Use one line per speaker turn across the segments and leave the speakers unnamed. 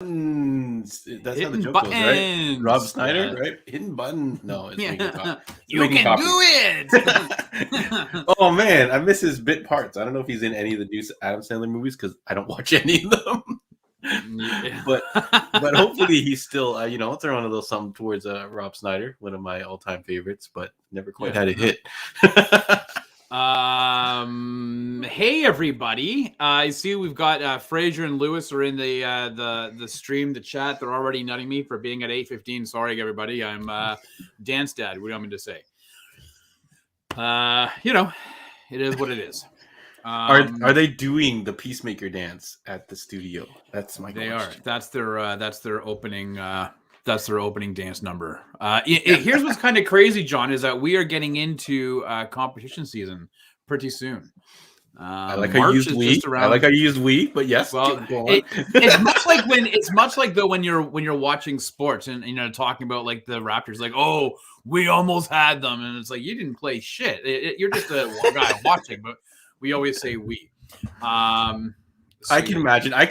buttons. That's how the
Hidden
joke goes, right?
buttons.
Rob Snyder,
Yeah.
right? Hidden button. No, it's making copy.
You
making
can
copy.
do it.
Oh man, I miss his bit parts. I don't know if he's in any of the new Adam Sandler movies because I don't watch any of them.
Yeah.
but hopefully he's still throwing a little something towards Rob Snyder, one of my all-time favorites, but never quite had a hit.
Hey everybody! I see we've got Fraser and Lewis are in the stream, the chat. They're already nutting me for being at 8:15. Sorry, everybody. I'm Dance Dad. What do you want me to say? It is what it is.
Are they doing the Peacemaker dance at the studio? That's my question.
They are. That's their opening. That's their opening dance number. Here's what's kind of crazy, John, is that we are getting into competition season pretty soon.
I like how you used we. I like how you used we, but yes.
Well, it's much like though when you're watching sports and talking about like the Raptors, like, oh, we almost had them, and it's like you didn't play shit. You're just a guy watching, but we always say we.
I can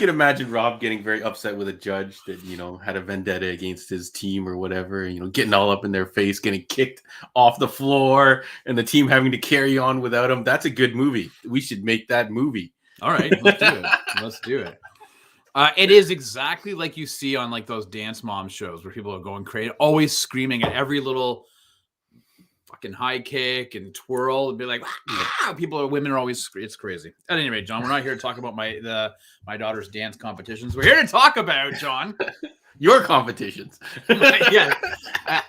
imagine Rob getting very upset with a judge that had a vendetta against his team or whatever, getting all up in their face, getting kicked off the floor, and the team having to carry on without him. That's a good movie. We should make that movie.
All right, let's do it. Let's do it. It is exactly like you see on like those Dance Mom shows where people are going crazy, always screaming at every little fucking high kick and twirl and be like, women are always, it's crazy. At any rate, John, we're not here to talk about my daughter's dance competitions. We're here to talk about, John,
your competitions.
Yeah,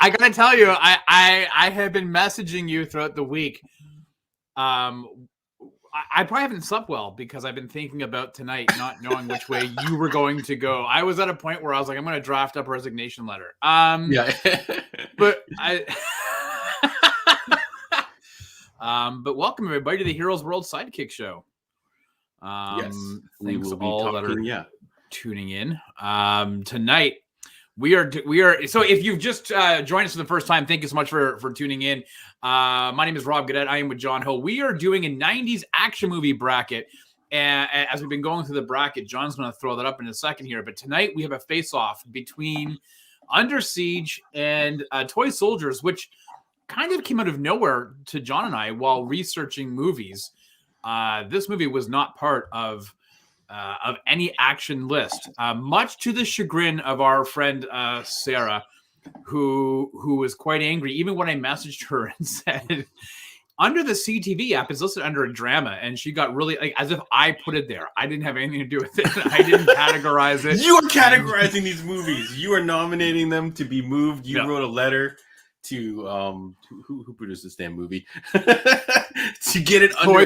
I gotta tell you, I have been messaging you throughout the week. I probably haven't slept well because I've been thinking about tonight, not knowing which way you were going to go. I was at a point where I was like, I'm going to draft up a resignation letter.
Yeah,
but but welcome everybody to the Heroes World Sidekick Show.
Yes,
thanks all that are tuning in. Tonight we are. So if you've just joined us for the first time, thank you so much for tuning in. My name is Rob Gaudette. I am with John Ho. We are doing a 90s action movie bracket. And as we've been going through the bracket, John's going to throw that up in a second here. But tonight we have a face-off between Under Siege and Toy Soldiers, which kind of came out of nowhere to John and I while researching movies. This movie was not part of any action list, much to the chagrin of our friend Sarah, who was quite angry. Even when I messaged her and said, under the CTV app, it's listed under a drama, and she got really like as if I put it there. I didn't have anything to do with it. I didn't categorize it.
You are categorizing these movies. You are nominating them to be moved. You wrote a letter to who produced this damn movie to get it under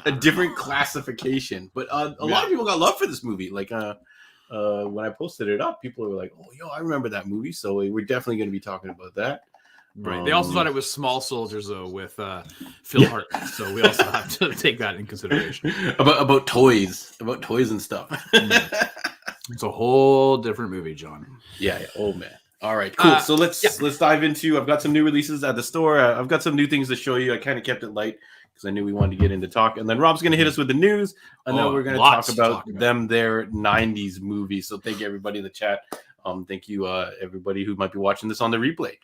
a different classification. But a lot of people got love for this movie. Like when I posted it up, people were like, "Oh, yo, I remember that movie." So we're definitely going to be talking about that.
Right. They also thought it was Small Soldiers though with Phil Hart. So we also have to take that in consideration.
about toys and stuff.
It's a whole different movie, John.
Yeah. Oh man. All right, cool. So let's dive into. I've got some new releases at the store. I've got some new things to show you. I kind of kept it light because I knew we wanted to get into talk. And then Rob's going to hit us with the news, and then we're going to talk about their 90s movies. So thank you, everybody in the chat. Thank you, everybody who might be watching this on the replay.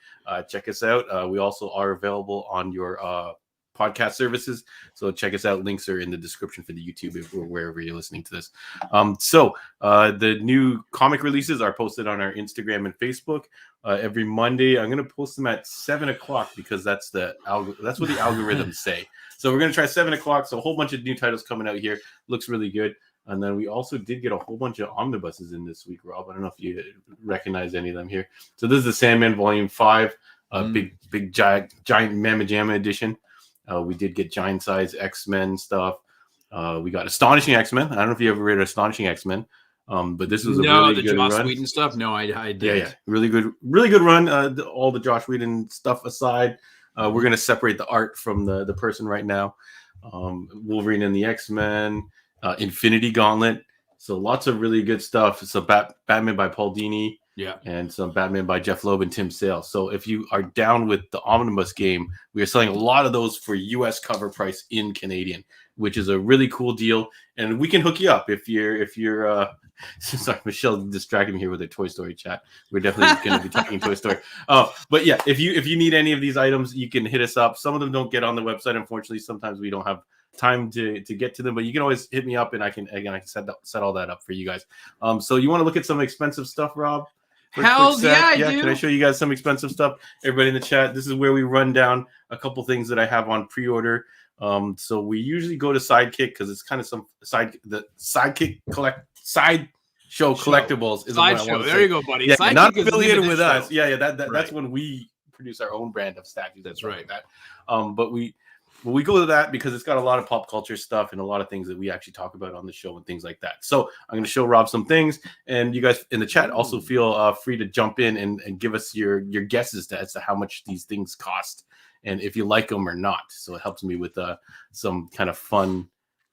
Check us out. We also are available on your podcast services. So check us out. Links are in the description for the YouTube or wherever you're listening to this. So the new comic releases are posted on our Instagram and Facebook every Monday. I'm going to post them at 7:00 because that's that's what the algorithms say. So we're going to try 7:00. So a whole bunch of new titles coming out here. Looks really good. And then we also did get a whole bunch of omnibuses in this week, Rob. I don't know if you recognize any of them here. So this is the Sandman Volume 5, big giant Mamma Jamma edition. We did get giant size X-Men stuff. We got Astonishing X-Men. I don't know if you ever read Astonishing X-Men, but this was a really good run.
Joss Whedon stuff. No, I did.
Yeah, really good run. All the Joss Whedon stuff aside, we're gonna separate the art from the person right now. Wolverine and the X-Men, Infinity Gauntlet. So lots of really good stuff. So Batman by Paul Dini.
Yeah,
and some Batman by Jeff Loeb and Tim Sale. So if you are down with the omnibus game, we are selling a lot of those for U.S. cover price in Canadian. which is a really cool deal. And we can hook you up if you're sorry, Michelle distracted me here with a Toy Story chat. We're definitely going to be talking Toy Story. But yeah, if you need any of these items, you can hit us up. Some of them don't get on the website, unfortunately. Sometimes we don't have time to get to them, but you can always hit me up, and I can set all that up for you guys. So you want to look at some expensive stuff, Rob?
Hell yeah, I do.
Can I show you guys some expensive stuff? Everybody in the chat, this is where we run down a couple things that I have on pre-order. So we usually go to Sidekick because it's kind of Sidekick Sideshow collecticals is what I want to say.
There you go, buddy.
Yeah,
Sidekick
not affiliated with us.
Show.
Yeah, that's when we produce our own brand of statues.
That's right.
Like that. But we go to that because it's got a lot of pop culture stuff and a lot of things that we actually talk about on the show and things like that. So I'm going to show Rob some things, and you guys in the chat also feel free to jump in and give us your guesses as to how much these things cost and if you like them or not. So it helps me with some kind of fun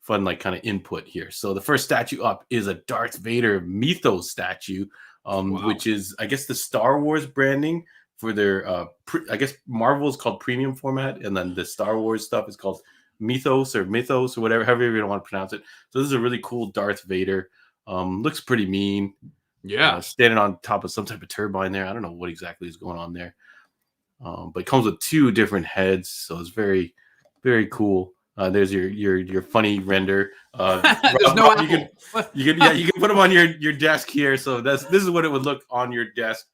like kind of input here. So the first statue up is a Darth Vader Mythos statue, which is, I guess, the Star Wars branding for their I guess Marvel is called premium format, and then the Star Wars stuff is called Mythos or whatever, however you want to pronounce it. So this is a really cool Darth Vader. Looks pretty mean.
Yeah,
standing on top of some type of turbine there. I don't know what exactly is going on there. But it comes with 2 different heads, so it's very, very cool. There's your funny render. Rob, you can put them on your desk here. So this is what it would look on your desk.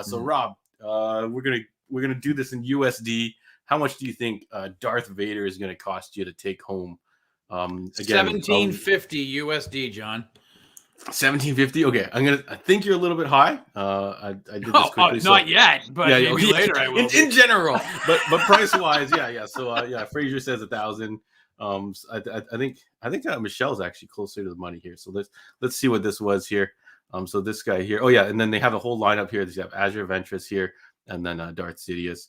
So Rob, we're gonna do this in USD. How much do you think Darth Vader is gonna cost you to take home? Again,
$17.50 USD, John.
1750. Okay, I think you're a little bit high. I did this quickly.
Not yet, but maybe later I will.
In general, but price wise, yeah. So Fraser says 1,000. I think Michelle's actually closer to the money here. So let's see what this was here. So this guy here. Oh yeah, and then they have a whole lineup here. They have Azure Ventress here, and then Darth Sidious.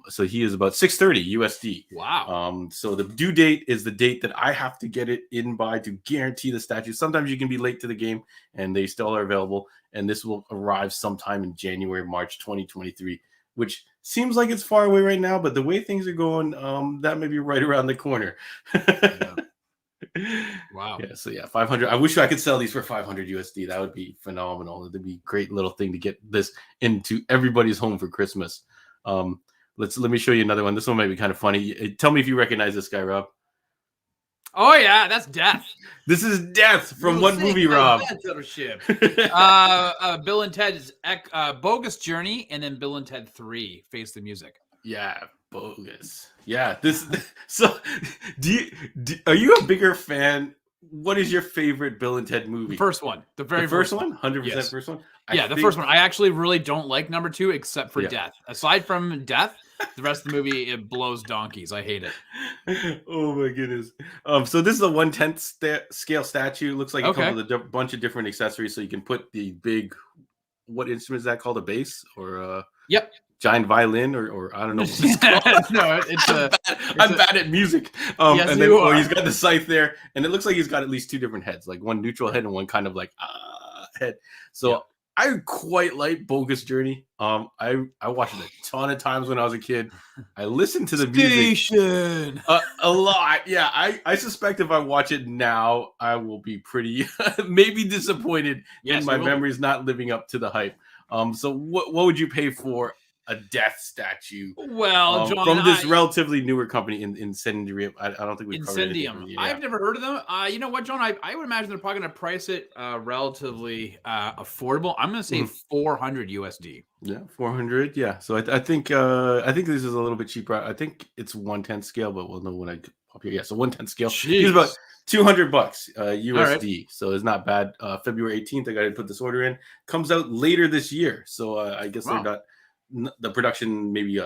So he is about 630 USD.
Wow.
So the due date is the date that I have to get it in by to guarantee the statue. Sometimes you can be late to the game and they still are available. And this will arrive sometime in January, March 2023, which seems like it's far away right now. But the way things are going, that may be right around the corner.
Wow.
Yeah. So 500. I wish I could sell these for 500 USD. That would be phenomenal. It'd be a great little thing to get this into everybody's home for Christmas. Let me show you another one. This one might be kind of funny. Tell me if you recognize this guy, Rob.
Oh yeah, that's Death.
This is Death from what movie, Rob?
Ship. Bill and Ted's Bogus Journey, and then Bill and Ted 3, Face the Music.
Yeah, bogus. Yeah, so are you a bigger fan? What is your favorite Bill and Ted movie?
The first one. The very
first one? 100%
yes.
First one?
The first one. I actually really don't like number 2 except for Death. Aside from Death, the rest of the movie, it blows donkeys. I hate it.
Oh my goodness. So this is a 1/10 scale statue. Looks like it comes with a bunch of different accessories. So you can put the big, what instrument is that called? A bass or giant violin or I don't know.
No,
I'm bad at music.
Yes,
and then he's got the scythe there, and it looks like he's got at least 2 different heads, like one neutral head and one kind of like head. So I quite like Bogus Journey. I watched it a ton of times when I was a kid. I listened to the music a lot. Yeah, I suspect if I watch it now, I will be pretty maybe disappointed in my memories not living up to the hype. So what would you pay for a Death statue?
Well, John,
from this relatively newer company in Incendium. I don't think we've covered
Incendium. I've never heard of them. You know what, John? I would imagine they're probably going to price it relatively affordable. I'm going to say 400 USD.
Yeah, 400. Yeah. So I think this is a little bit cheaper. I think it's 1/10 scale, but we'll know when I pop here. Yeah, so 1/10 scale.
Jeez.
It's about $200 USD. Right. So it's not bad. February 18th, I got to put this order in. Comes out later this year. So I guess they're not. The production maybe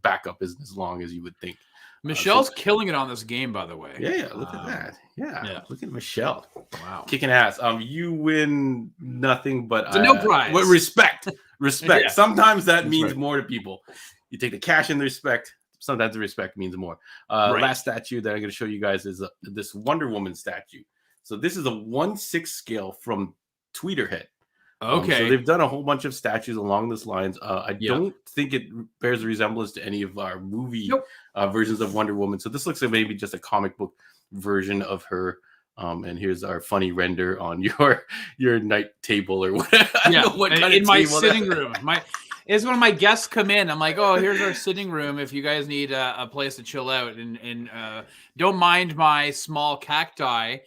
backup isn't as long as you would think.
Michelle's killing it on this game, by the way.
Yeah, look at that. Yeah, look at Michelle.
Wow,
kicking ass. You win nothing but
no prize.
Respect. Yeah. Sometimes that means
right.
more to people. You take the cash and the respect. Sometimes the respect means more.
Right.
Last statue that I'm going to show you guys is this Wonder Woman statue. So this is a 1/6 scale from Tweeterhead.
Okay.
So they've done a whole bunch of statues along this lines. I don't think it bears a resemblance to any of our movie versions of Wonder Woman. So this looks like maybe just a comic book version of her. And here's our funny render on your night table or whatever.
Yeah, what kind in of my sitting room. It's when my guests come in. I'm like, oh, here's our sitting room. If you guys need a place to chill out, and don't mind my small cacti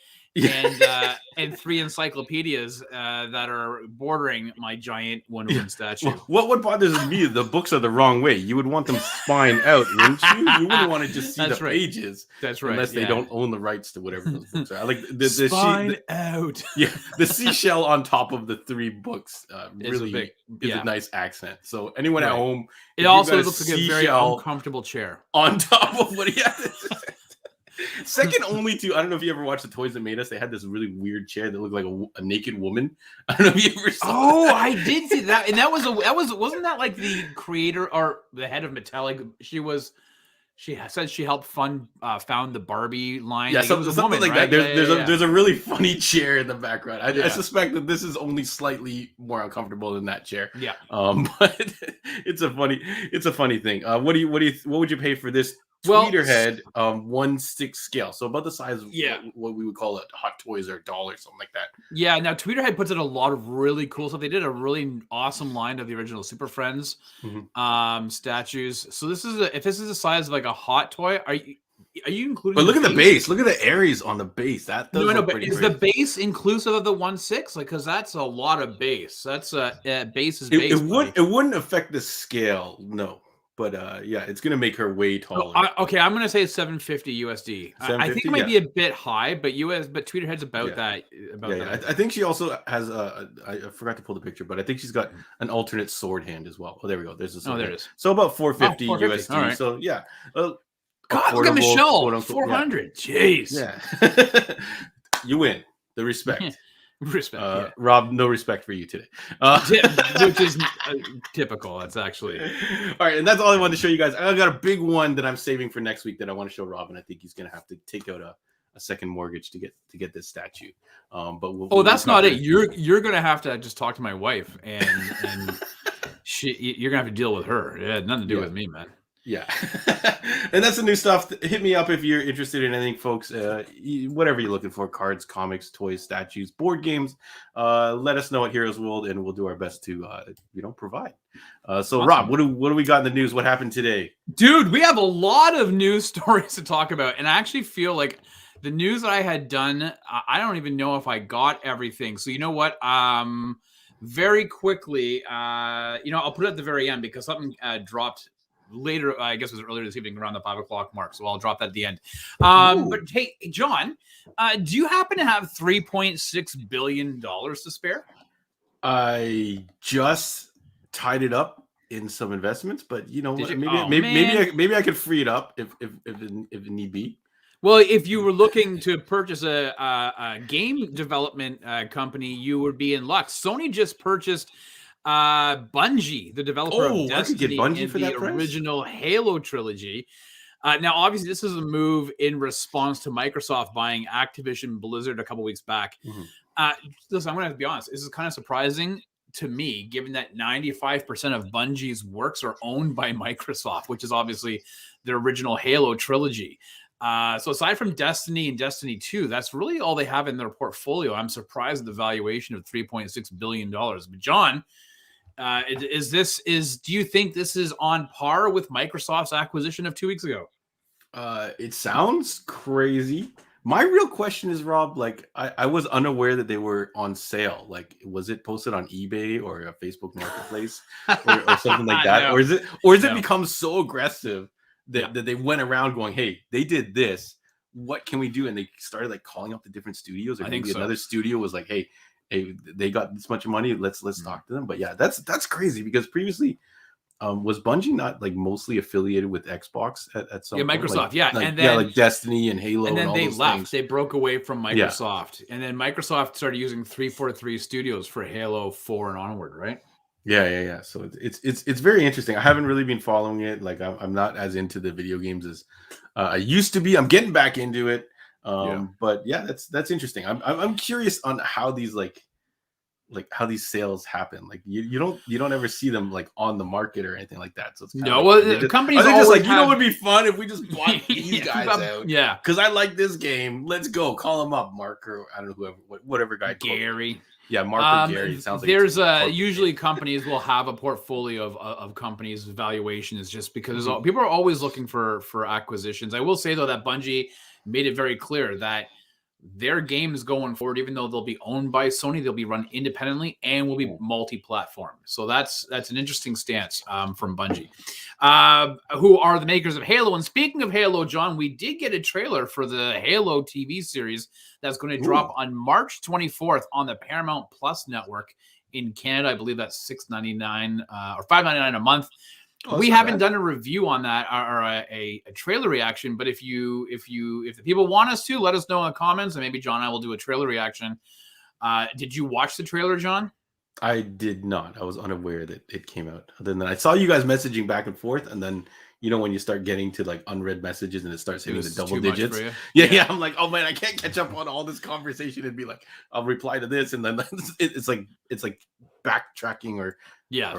and 3 encyclopedias that are bordering my giant Wonder Woman statue.
Well, what bothers me, the books are the wrong way. You would want them spine out, wouldn't you? You wouldn't want to just see pages.
That's right.
Unless they don't own the rights to whatever those books are. I like the
spine out.
Yeah, the seashell on top of the 3 books really is a nice accent. So anyone at home,
it also looks like a very uncomfortable chair
on top of what he has. Second only to, I don't know if you ever watched the Toys That Made Us. They had this really weird chair that looked like a naked woman. I don't know if you ever saw that.
I did see that, and wasn't that like the creator or the head of Mattel? She said she helped found the Barbie line.
Yeah,
like,
something like
right?
that. There's a really funny chair in the background. I suspect that this is only slightly more uncomfortable than that chair.
Yeah.
But it's a funny thing. What would you pay for this? Tweeterhead 1/6 scale, so about the size of what we would call a Hot Toys or a doll or something like that.
Yeah, now Tweeterhead puts in a lot of really cool stuff. They did a really awesome line of the original Super Friends statues. So if this is the size of like a Hot Toy, are you including?
But look at the base. Look at the Aries on the base. That does look pretty
is
crazy.
The base inclusive of the 1/6? Like, because that's a lot of base. That's base is base.
It wouldn't affect the scale, no. But it's gonna make her way taller.
Okay, I'm gonna say it's $750 USD. I think it might be a bit high, but Tweeterhead's about that.
I think she also has I forgot to pull the picture, but I think she's got an alternate sword hand as well. Oh, there we go. There's a sword.
There it is.
So about $450 USD.
Right.
So yeah.
God, look at Michelle. 400. Jeez.
Yeah. You win. The respect.
Respect.
Rob, no respect for you today.
Which is typical. That's actually
all right, and that's all I wanted to show you guys. I got a big one that I'm saving for next week that I want to show Rob, and I think he's gonna have to take out a second mortgage to get this statue. But
that's not it. You're gonna have to just talk to my wife, and you're gonna have to deal with her. It had nothing to do with me, man.
Yeah. And that's the new stuff. Hit me up if you're interested in anything, folks. Whatever you're looking for, cards, comics, toys, statues, board games, let us know at Heroes World, and we'll do our best to provide. So awesome. Rob, what do we got in the news? What happened today?
Dude, we have a lot of news stories to talk about, and I actually feel like the news that I had done, I don't even know if I got everything. So you know what? Very quickly, I'll put it at the very end because something dropped later. I guess it was earlier this evening around the 5 o'clock mark. So I'll drop that at the end. But hey, John, do you happen to have $3.6 billion to spare?
I just tied it up in some investments, but maybe I could free it up if it need be.
Well, if you were looking to purchase a game development company, you would be in luck. Sony just purchased Bungie, the developer of Destiny, in the original Halo trilogy. Now, obviously, this is a move in response to Microsoft buying Activision Blizzard a couple weeks back. Listen, I'm going to have to be honest. This is kind of surprising to me, given that 95% of Bungie's works are owned by Microsoft, which is obviously their original Halo trilogy. So aside from Destiny and Destiny 2, that's really all they have in their portfolio. I'm surprised at the valuation of $3.6 billion. But John, do you think this is on par with Microsoft's acquisition of 2 weeks ago?
It sounds crazy. My real question is, Rob, like I was unaware that they were on sale. Like, was it posted on eBay or a Facebook Marketplace or something like that? Or is it become so aggressive that they went around going, hey, they did this. What can we do? And they started like calling up the different studios. Or maybe another studio was like, hey, they got this much money. Let's talk to them. But yeah, that's crazy because previously, was Bungie not like mostly affiliated with Xbox at some point?
Microsoft,
like Destiny and Halo, and then all
they
those
left.
Things.
They broke away from Microsoft, and then Microsoft started using 343 Studios for Halo 4 and onward, right?
Yeah. So it's very interesting. I haven't really been following it. Like I'm not as into the video games as I used to be. I'm getting back into it. But yeah, that's interesting. I'm curious on how these like like how these sales happen. Like you don't ever see them like on the market or anything like that. So it's
no,
like,
well, companies
are they just like,
have...
what would be fun if we just bought these guys out?
Yeah,
because I like this game. Let's go. Call them up, Mark, or I don't know, whoever, whatever guy.
Gary.
Yeah, Mark or Gary. It sounds like
there's usually companies will have a portfolio of companies. Valuation is just because people are always looking for acquisitions. I will say though that Bungie made it very clear that their games going forward, even though they'll be owned by Sony, they'll be run independently and will be multi-platform. So that's an interesting stance from Bungie, who are the makers of Halo. And speaking of Halo, John, we did get a trailer for the Halo TV series that's going to drop on March 24th on the Paramount Plus network in Canada. I believe that's $6.99 or $5.99 a month. We haven't done a review on that or a trailer reaction, but if the people want us to, let us know in the comments, and maybe John and I will do a trailer reaction. Did you watch the trailer, John?
I did not. I was unaware that it came out. Other than I saw you guys messaging back and forth, and then when you start getting to like unread messages and it starts hitting the double digits. Yeah. I'm like, oh man, I can't catch up on all this conversation and be like, I'll reply to this, and then it's like backtracking or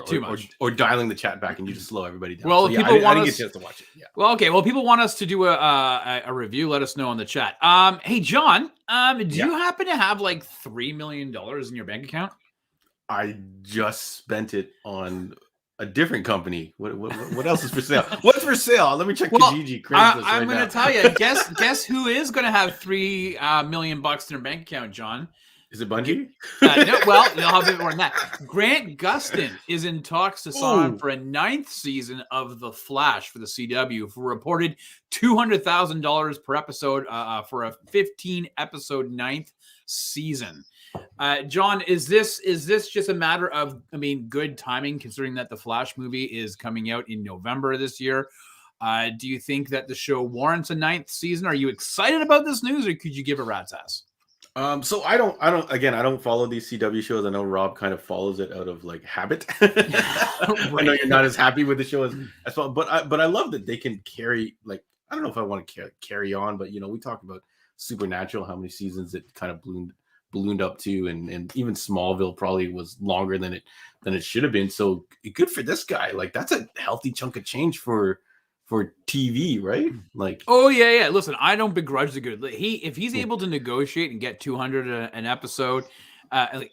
too much
or dialing the chat back, and you just slow everybody down.
Well,
so,
people want
I didn't
us
get a chance to watch it. Yeah.
Well, okay. Well, people want us to do a review. Let us know in the chat. Hey, John, do you happen to have like $3 million in your bank account?
I just spent it on a different company. What else is for sale? What's for sale? Let me check Kijiji.
I'm going to tell you. Guess who is going to have $3 million in their bank account, John?
Is it Bungie?
No, well, they'll have a bit more than that. Grant Gustin is in talks to sign for a 9th season of The Flash for the CW for reported $200,000 per episode for a 15-episode 9th season. John, is this just a matter of, good timing considering that the Flash movie is coming out in November this year? Do you think that the show warrants a 9th season? Are you excited about this news, or could you give a rat's ass?
So I don't follow these CW shows. I know Rob kind of follows it out of like habit. I know you're not as happy with the show as well, but I love that they can carry, like, I don't know if I want to carry on, but we talked about Supernatural, how many seasons it kind of ballooned up to, and even Smallville probably was longer than it should have been. So good for this guy. Like, that's a healthy chunk of change for TV, right? Like,
oh yeah. Listen, I don't begrudge the good. If he's able to negotiate and get 200 an episode,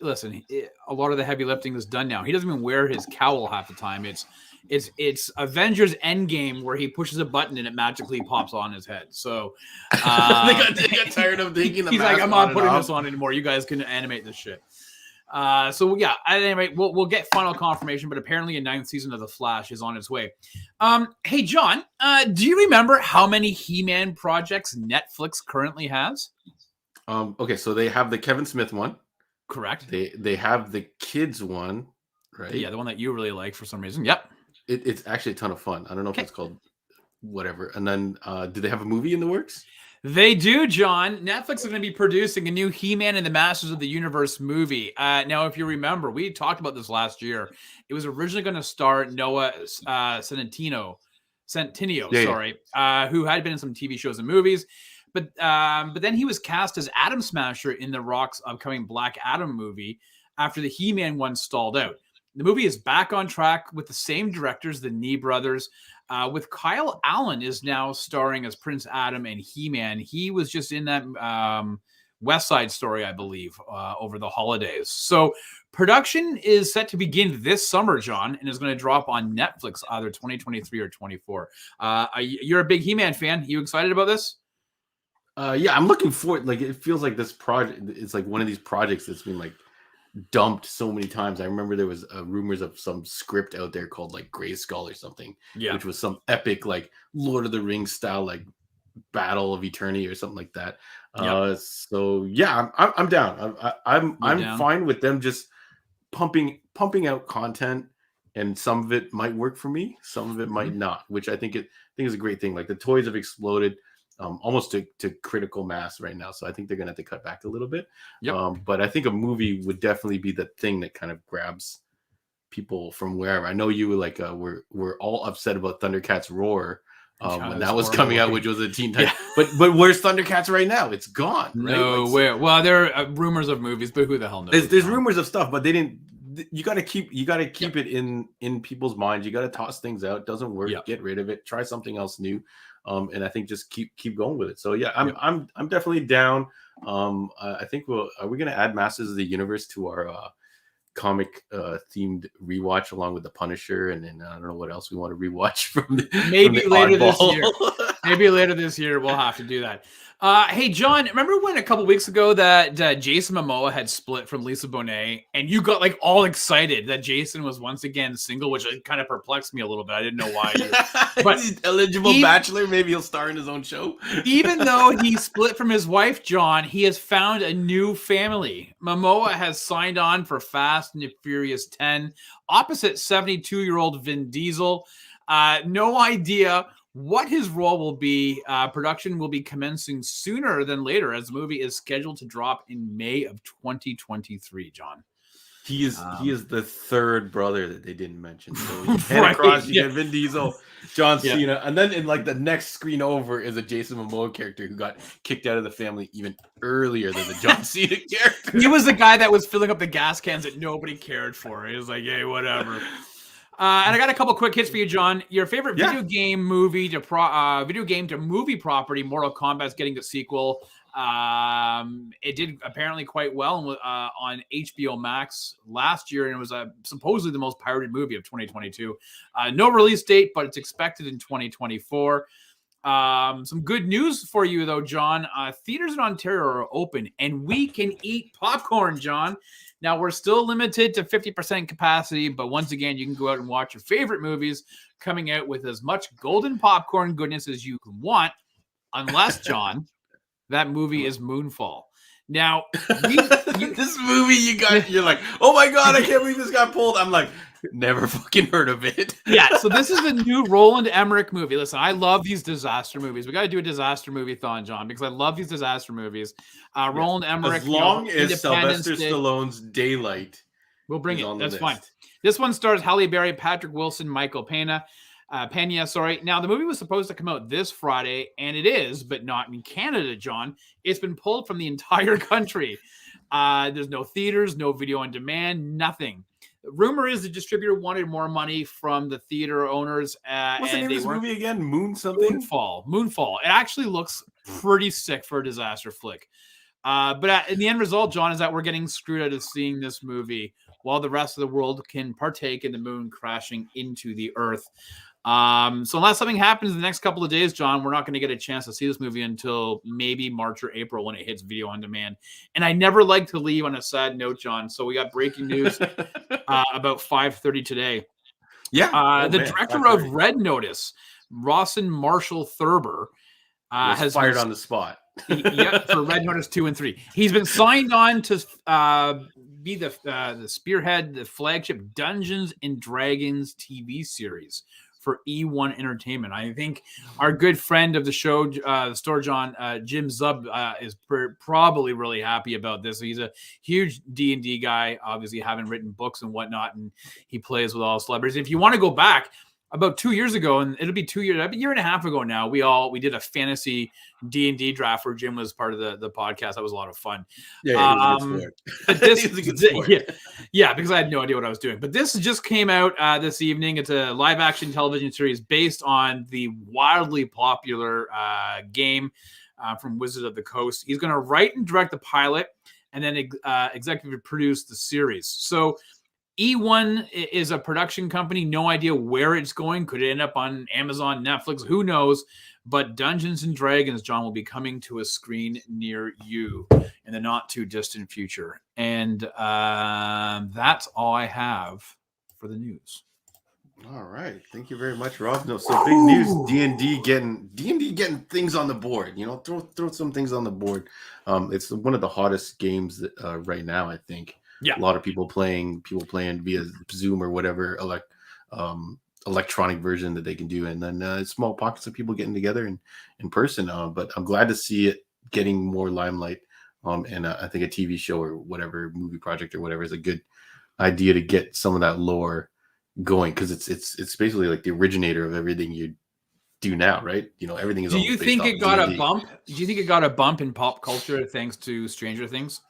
listen, a lot of the heavy lifting is done now. He doesn't even wear his cowl half the time. It's Avengers Endgame where he pushes a button and it magically pops on his head. So
they got tired of taking the
he's
mask
like, I'm not putting this on anymore. You guys can animate this shit. So yeah, anyway, we'll get final confirmation, but apparently a 9th season of The Flash is on its way. Hey John, do you remember how many He-Man projects Netflix currently has?
Okay, so they have the Kevin Smith one.
Correct.
They have the kids one, right?
Yeah, the one that you really like for some reason. Yep.
It's actually a ton of fun. I don't know if it's called whatever. And then do they have a movie in the works?
They do, John. Netflix is going to be producing a new He-Man and the Masters of the Universe movie. Now, if you remember, we talked about this last year. It was originally going to star Noah Centineo, who had been in some TV shows and movies. But then he was cast as Atom Smasher in The Rock's upcoming Black Adam movie after the He-Man one stalled out. The movie is back on track with the same directors, the Nee brothers, with Kyle Allen is now starring as Prince Adam and He-Man. He was just in that West Side Story, I believe, over the holidays. So production is set to begin this summer, John, and is going to drop on Netflix either 2023 or 24. You're a big He-Man fan. You excited about this?
Yeah, I'm looking forward. Like, it feels like this project is like one of these projects that's been like dumped so many times. I remember there was rumors of some script out there called like Grey Skull or something, which was some epic like Lord of the Rings style like Battle of Eternity or something like that. So yeah, I'm down. I'm down. Fine with them just pumping out content, and some of it might work for me, some of it might not, which I think is a great thing. Like, the toys have exploded almost to critical mass right now. So I think they're going to have to cut back a little bit. But I think a movie would definitely be the thing that kind of grabs people from wherever. I know you were like, we're all upset about Thundercats Roar. when that was coming out, which was a Teen Titans. Yeah. But where's Thundercats right now? It's gone. Right?
No, where? Well, there are rumors of movies, but who the hell knows?
There's rumors of stuff, but they didn't. You got to keep it in people's minds. You got to toss things out. Doesn't work. Get rid of it. Try something else new. And I think just keep going with it. So yeah, I'm definitely down. I think are we gonna add Masters of the Universe to our comic themed rewatch along with the Punisher, and then I don't know what else we want to rewatch from
later this year. Maybe later this year we'll have to do that. Hey John, remember when a couple weeks ago that Jason Momoa had split from Lisa Bonet, and you got like all excited that Jason was once again single, which kind of perplexed me a little bit. I didn't know why.
But he's eligible bachelor, maybe he'll star in his own show.
Even though he split from his wife, John, he has found a new family. Momoa has signed on for Fast and Furious 10 opposite 72-year-old Vin Diesel. No idea what his role will be. Production will be commencing sooner than later, as the movie is scheduled to drop in May of 2023. John,
he is the third brother that they didn't mention. So you head across, you get Vin Diesel, John Cena, and then in like the next screen over is a Jason Momoa character who got kicked out of the family even earlier than the John Cena character.
He was the guy that was filling up the gas cans that nobody cared for. He was like, hey, whatever. And I got a couple quick hits for you, John. Your favorite video game movie to movie property, Mortal Kombat's getting the sequel. It did apparently quite well on HBO Max last year, and it was supposedly the most pirated movie of 2022. No release date, but it's expected in 2024. Some good news for you, though, John. Theaters in Ontario are open, and we can eat popcorn, John. Now, we're still limited to 50% capacity, but once again, you can go out and watch your favorite movies coming out with as much golden popcorn goodness as you can want, unless, John, that movie is Moonfall. Now,
this movie you're like, oh my God, I can't believe this got pulled. I'm like, never fucking heard of it.
Yeah, so this is a new Roland Emmerich movie. Listen, I love these disaster movies. We got to do a disaster movie-thon, John, because I love these disaster movies. Roland Emmerich.
As long as Sylvester Stallone's Daylight,
we'll bring it. That's fine. This one stars Halle Berry, Patrick Wilson, Michael Pena. Now, the movie was supposed to come out this Friday, and it is, but not in Canada, John. It's been pulled from the entire country. There's no theaters, no video on demand, nothing. Rumor is the distributor wanted more money from the theater owners.
What's the name of this movie again?
Moonfall. It actually looks pretty sick for a disaster flick. But in the end result, John, is that we're getting screwed out of seeing this movie while the rest of the world can partake in the moon crashing into the earth. So unless something happens in the next couple of days, John, we're not going to get a chance to see this movie until maybe March or April when it hits video on demand. And I never like to leave on a sad note, John. So we got breaking news about 5:30 today.
Yeah.
The director of Red Notice, Rawson Marshall Thurber, has
fired on the spot.
For Red Notice 2 and 3. He's been signed on to be the spearhead, the flagship Dungeons and Dragons TV series for E1 Entertainment. I think our good friend of the show, the store, John, Jim Zub, is probably really happy about this. He's a huge D&D guy, obviously having written books and whatnot, and he plays with all celebrities. If you want to go back about 2 years ago, and it'll be 2 years, a year and a half ago now, we did a fantasy D&D draft where Jim was part of the podcast. That was a lot of fun.
Yeah, he was a good sport.
Yeah, because I had no idea what I was doing. But this just came out this evening. It's a live-action television series based on the wildly popular game from Wizards of the Coast. He's going to write and direct the pilot and then executive produce the series. So E1 is a production company. No idea where it's going. Could it end up on Amazon, Netflix? Who knows? But Dungeons and Dragons, John, will be coming to a screen near you in the not too distant future. And that's all I have for the news.
All right, thank you very much, Rob. No, so big news: D&D getting things on the board. You know, throw some things on the board. It's one of the hottest games right now, I think.
Yeah,
a lot of people playing via Zoom or whatever electronic version that they can do, and then small pockets of people getting together in person. But I'm glad to see it getting more limelight. And I think a TV show or whatever movie project or whatever is a good idea to get some of that lore going, because it's basically like the originator of everything do now, right? Everything is.
Do you think it got a bump? Do you think it got a bump in pop culture thanks to Stranger Things?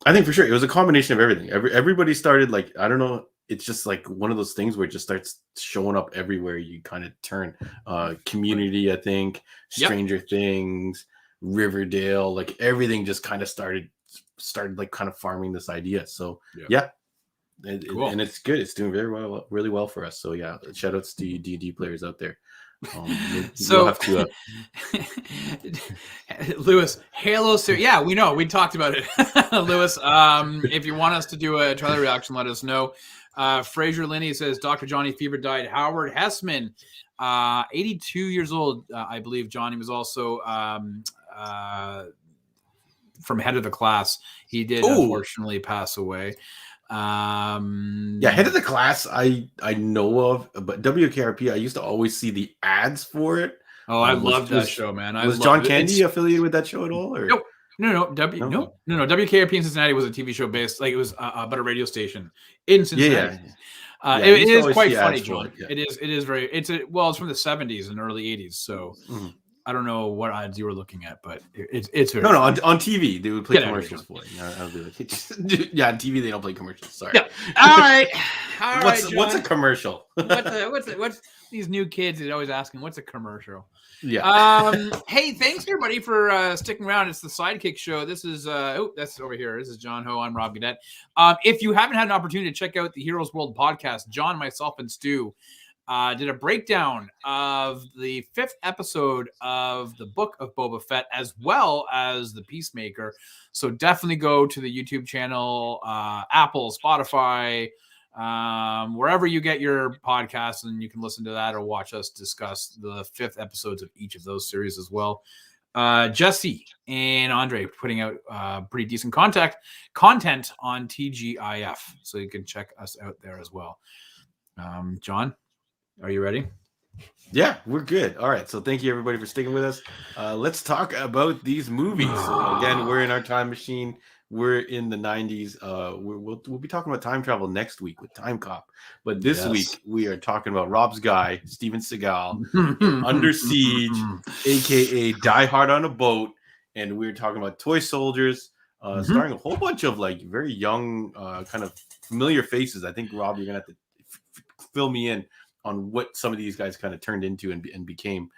I think for sure it was a combination of everything. Everybody started I don't know. It's just one of those things where it just starts showing up everywhere you kind of turn. Community, I think, Stranger Things, Riverdale, everything just kind of started kind of farming this idea. So cool. And it's good. It's doing really well for us. So yeah, shout outs to you D&D players out there.
So we'll have to, Lewis, Halo series. Yeah, we know. We talked about it. Lewis, if you want us to do a trailer reaction, let us know. Fraser Linney says Dr. Johnny Fever died. Howard Hessman, 82 years old, I believe. Johnny was also from Head of the Class. He did unfortunately pass away.
Head of the Class I know of, but WKRP I used to always see the ads for it.
I love that show, man.
Was John Candy affiliated with that show at all? Or?
No. WKRP in Cincinnati was a TV show based, it was about a radio station in Cincinnati. It is quite funny, John. It is very. It's from the 70s and early 80s, so. Mm-hmm. I don't know what ads you were looking at, but it's very
on TV they would play commercials for it. I'll be on TV they don't play commercials. Sorry.
Yeah. All right.
What's a commercial?
What's these new kids are always asking? What's a commercial?
Yeah.
Hey, thanks everybody for sticking around. It's the Sidekick Show. This is that's over here. This is John Ho. I'm Rob Gaudette. If you haven't had an opportunity to check out the Heroes World podcast, John, myself, and Stu did a breakdown of the 5th episode of the Book of Boba Fett, as well as the Peacemaker. So definitely go to the YouTube channel, Apple, Spotify, wherever you get your podcasts, and you can listen to that or watch us discuss the 5th episodes of each of those series as well. Jesse and Andre putting out pretty decent content on TGIF, so you can check us out there as well. John, are you ready?
Yeah, we're good. All right. So thank you everybody for sticking with us. Let's talk about these movies. So again, we're in our time machine. We're in the 90s. We'll be talking about time travel next week with Time Cop. But this week we are talking about Rob's guy, Steven Seagal, Under Siege, aka Die Hard on a Boat. And we're talking about Toy Soldiers, starring a whole bunch of very young, kind of familiar faces. I think, Rob, you're gonna have to fill me in on what some of these guys kind of turned into and became.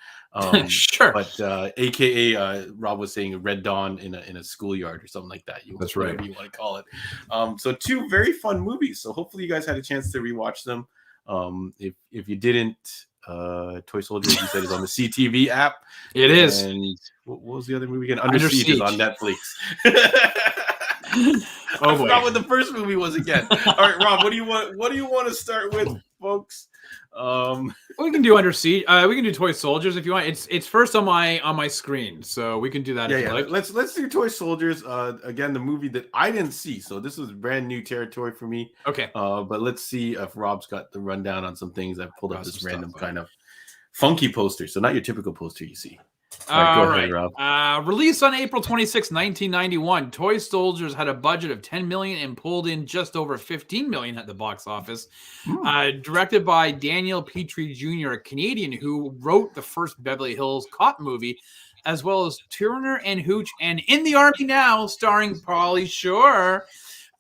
Sure.
But AKA Rob was saying Red Dawn in a schoolyard or something like that.
That's right.
Whatever you want to call it. So 2 very fun movies. So hopefully you guys had a chance to rewatch them. If you didn't, Toy Soldiers, you said, is on the CTV app.
It is.
And what was the other movie again? Under Siege is on Netflix. I forgot what the first movie was again. All right, Rob, what do you want to start with, folks?
We can do Under Siege. We can do Toy Soldiers if you want. It's first on my screen, so we can do that. Like.
Let's do Toy Soldiers. Again, the movie that I didn't see, so this was brand new territory for me.
Okay.
But let's see if Rob's got the rundown on some things. I've pulled up this random kind of funky poster, so not your typical poster you see.
All right, Rob. Released on April 26, 1991, Toy Soldiers had a budget of $10 million and pulled in just over $15 million at the box office. Directed by Daniel Petrie Jr., a Canadian who wrote the first Beverly Hills Cop movie, as well as Turner and Hooch, and In the Army Now, starring Pauly Shore.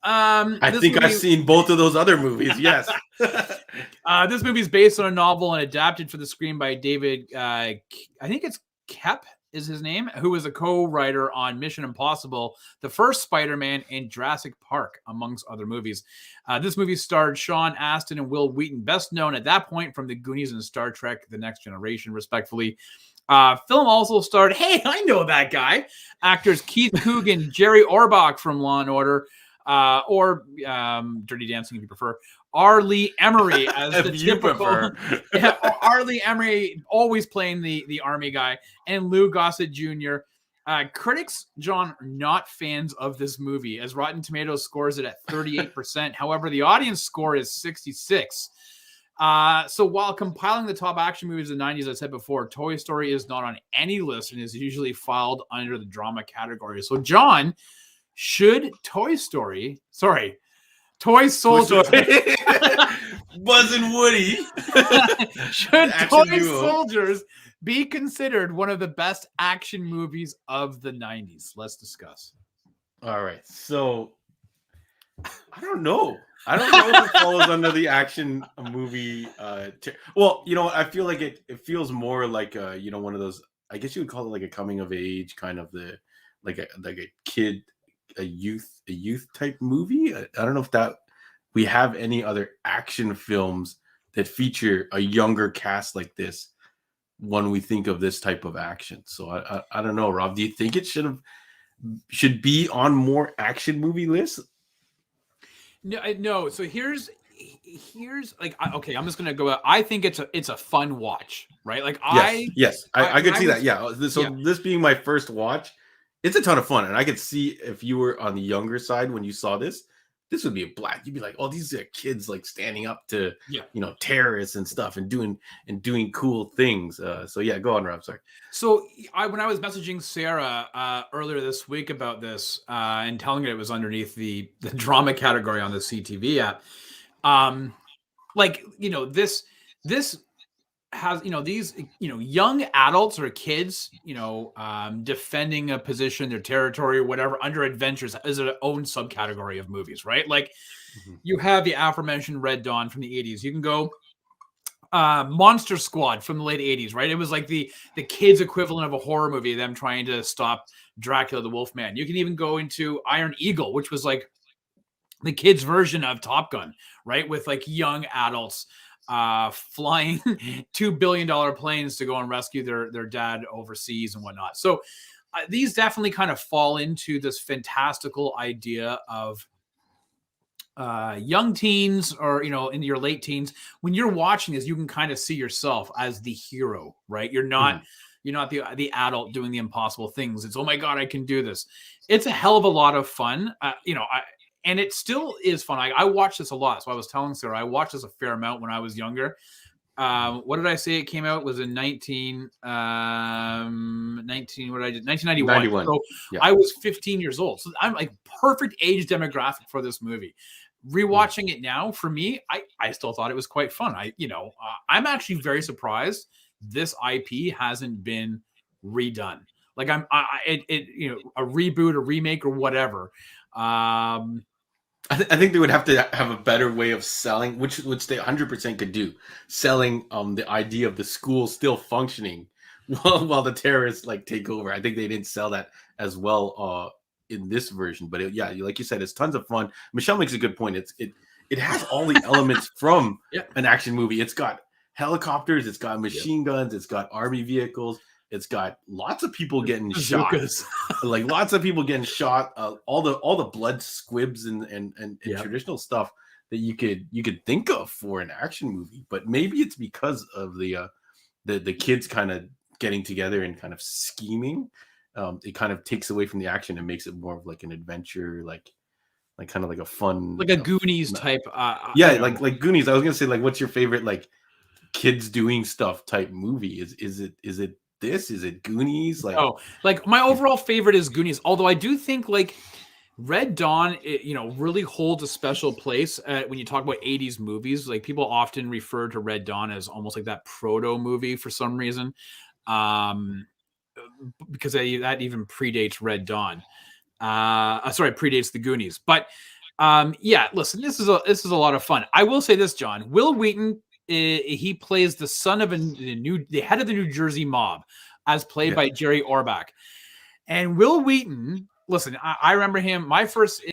I think I've seen both of those other movies. Yes.
This movie is based on a novel and adapted for the screen by David. I think it's Kep is his name, who was a co-writer on Mission Impossible, the first Spider-Man, and Jurassic Park, amongst other movies. This movie starred Sean Astin and Will Wheaton, best known at that point from the Goonies and Star Trek: The Next Generation, respectively. Film also starred, hey, I know that guy, actors Keith Coogan, Jerry Orbach from Law & Order, or Dirty Dancing if you prefer, R. Lee Emery as the typical. R. Lee Emery always playing the army guy, and Lou Gossett Jr. Critics, John, are not fans of this movie, as Rotten Tomatoes scores it at 38%. However, the audience score is 66%. So while compiling the top action movies of the 90s, as I said before, Toy Story is not on any list and is usually filed under the drama category. So, John, should Toy Soldiers
Buzz and Woody.
Should Toy Soldiers be considered one of the best action movies of the 90s? Let's discuss.
All right. So I don't know. I don't know if it falls under the action movie. Well, I feel like it feels more like one of those. I guess you would call it like a coming of age kind of like a kid, a youth type movie. I don't know if we have any other action films that feature a younger cast like this when we think of this type of action. So I don't know, Rob. Do you think it should be on more action movie lists?
No. So here's like, okay, I'm just gonna go out. I think it's a fun watch, right? Like
yes, I could see that. Yeah. So this being my first watch, it's a ton of fun, and I could see if you were on the younger side when you saw this would be a blast. You'd be like, oh, these are kids like standing up to terrorists and stuff and doing cool things. So yeah, go on, Rob. Sorry.
So when I was messaging Sarah earlier this week about this and telling her it was underneath the drama category on the CTV app, this has these young adults or kids defending a position, their territory or whatever under adventures is an own subcategory of movies, right? Like you have the aforementioned Red Dawn from the 80s. You can go Monster Squad from the late 80s, right? It was like the kids equivalent of a horror movie, them trying to stop Dracula the Wolfman. You can even go into Iron Eagle, which was like the kids version of Top Gun, right? With like young adults flying $2 billion planes to go and rescue their dad overseas and whatnot. So these definitely kind of fall into this fantastical idea of young teens or in your late teens. When you're watching this, you can kind of see yourself as the hero, right? You're not the adult doing the impossible things. It's, oh my God, I can do this. It's a hell of a lot of fun. And it still is fun. I watch this a lot. So I was telling Sarah, I watched this a fair amount when I was younger. What did I say? It came out was in 1991. So yeah. I was 15 years old. So I'm like perfect age demographic for this movie. Rewatching it now, for me, I still thought it was quite fun. I'm actually very surprised this IP hasn't been redone. Like a reboot, a remake, or whatever.
I think they would have to have a better way of selling, which they 100% could do, selling the idea of the school still functioning while the terrorists like take over. I think they didn't sell that as well in this version, but like you said, it's tons of fun. Michelle makes a good point. It has all the elements from an action movie. It's got helicopters, it's got machine guns, it's got army vehicles. It's got lots of people getting shot, like lots of people getting shot. All the blood squibs and traditional stuff that you could think of for an action movie. But maybe it's because of the kids kind of getting together and kind of scheming. It kind of takes away from the action and makes it more of like an adventure, like kind of like a fun,
like a Goonies type.
Like Goonies. I was gonna say, like, what's your favorite like kids doing stuff type movie? Is it this? Is it Goonies?
Like my overall favorite is Goonies. Although I do think like Red Dawn, really holds a special place when you talk about 80s movies. Like people often refer to Red Dawn as almost like that proto movie for some reason, because that even predates Red Dawn. Predates the Goonies. But listen, this is a lot of fun. I will say this, John. Will Wheaton. He plays the son of the head of the New Jersey mob, as played by Jerry Orbach. And Will Wheaton, listen, I remember him. My first,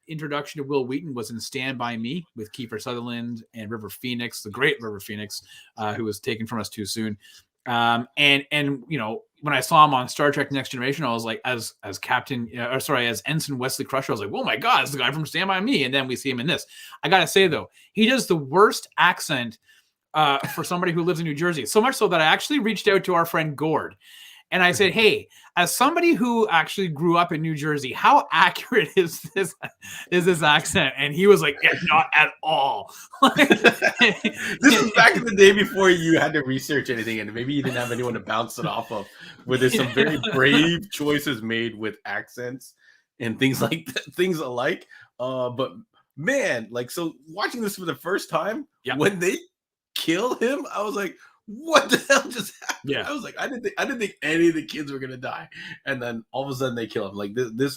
introduction to Will Wheaton was in Stand By Me with Kiefer Sutherland and River Phoenix, the great River Phoenix, who was taken from us too soon. And when I saw him on Star Trek Next Generation, I was like, as Ensign Wesley Crusher, I was like, oh my God, it's the guy from Stand By Me. And then we see him in this. I got to say, though, he does the worst accent for somebody who lives in New Jersey. So much so that I actually reached out to our friend Gord. And I said, hey, as somebody who actually grew up in New Jersey, how accurate is this accent? And he was like, yeah, not at all.
This was back in the day before you had to research anything, and maybe you didn't have anyone to bounce it off of, where there's some very brave choices made with accents and things like that, things alike. But man, like, so watching this for the first time, when they kill him, I was like, what the hell just happened?
Yeah.
I was like, I didn't think any of the kids were gonna die, and then all of a sudden they kill him. Like this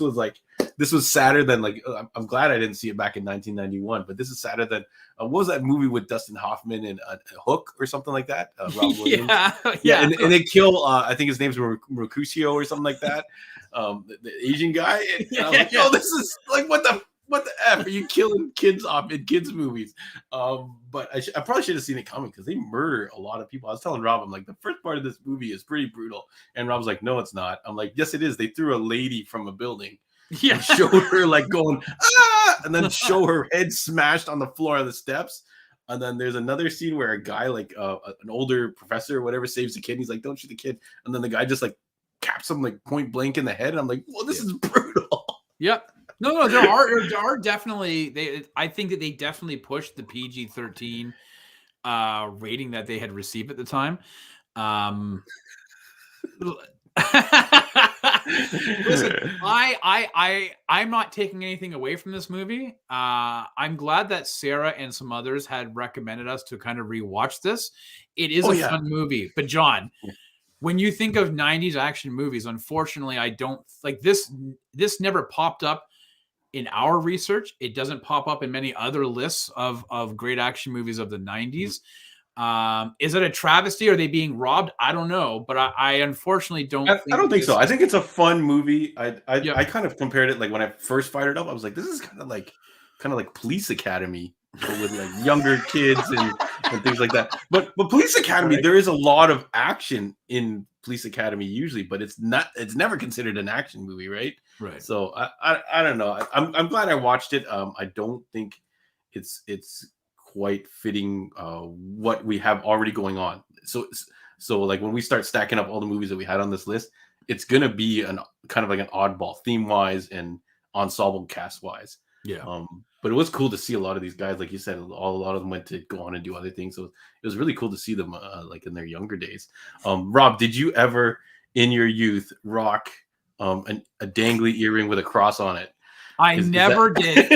was sadder than like. I'm glad I didn't see it back in 1991, but this is sadder than what was that movie with Dustin Hoffman and Hook or something like that? Rob Williams. Yeah, and they kill. I think his name's Mercutio or something like that. The Asian guy. And I was like, oh, this is like what the F are you killing kids off in kids movies? But I probably should have seen it coming because they murder a lot of people. I was telling Rob, I'm like, the first part of this movie is pretty brutal, and Rob's like, no, it's not. I'm like, yes, it is. They threw a lady from a building. Yeah, showed her like going and then show her head smashed on the floor of the steps. And then there's another scene where a guy like an older professor or whatever saves the kid. And he's like, don't shoot the kid. And then the guy just like caps him like point blank in the head. And I'm like, well, this is brutal.
Yep. No, there are definitely I think that they definitely pushed the PG-13 rating that they had received at the time. Listen, I'm not taking anything away from this movie. I'm glad that Sarah and some others had recommended us to kind of rewatch this. It is a fun movie, but John, when you think of 90s action movies, unfortunately, I don't like this. This never popped up in our research. It doesn't pop up in many other lists of great action movies of the 90s. Is it a travesty? Are they being robbed? I don't know, but I unfortunately don't.
I don't think so. I think it's a fun movie. I kind of compared it like when I first fired it up. I was like, this is kind of like Police Academy, but with like younger kids and things like that. But Police Academy, there is a lot of action in Police Academy usually, but it's never considered an action movie, right?
Right.
So I don't know. I'm glad I watched it. I don't think it's quite fitting what we have already going on. So like when we start stacking up all the movies that we had on this list, it's gonna be an kind of like an oddball theme wise and ensemble cast wise.
Yeah.
But it was cool to see a lot of these guys, like you said, a lot of them went to go on and do other things. So it was really cool to see them like in their younger days. Rob, did you ever in your youth rock a dangly earring with a cross on it?
I never did.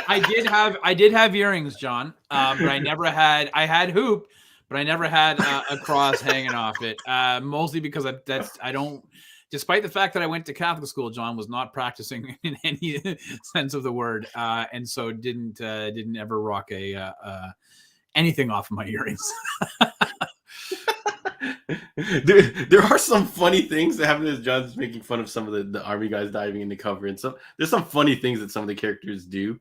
I did have earrings, John, but I never had. I had hoop, but I never had a cross hanging off it. Mostly because I don't. Despite the fact that I went to Catholic school, John was not practicing in any sense of the word, and so didn't ever rock anything off of my earrings.
There are some funny things that happen as John's making fun of some of the army guys diving into cover, and there's some funny things that some of the characters do.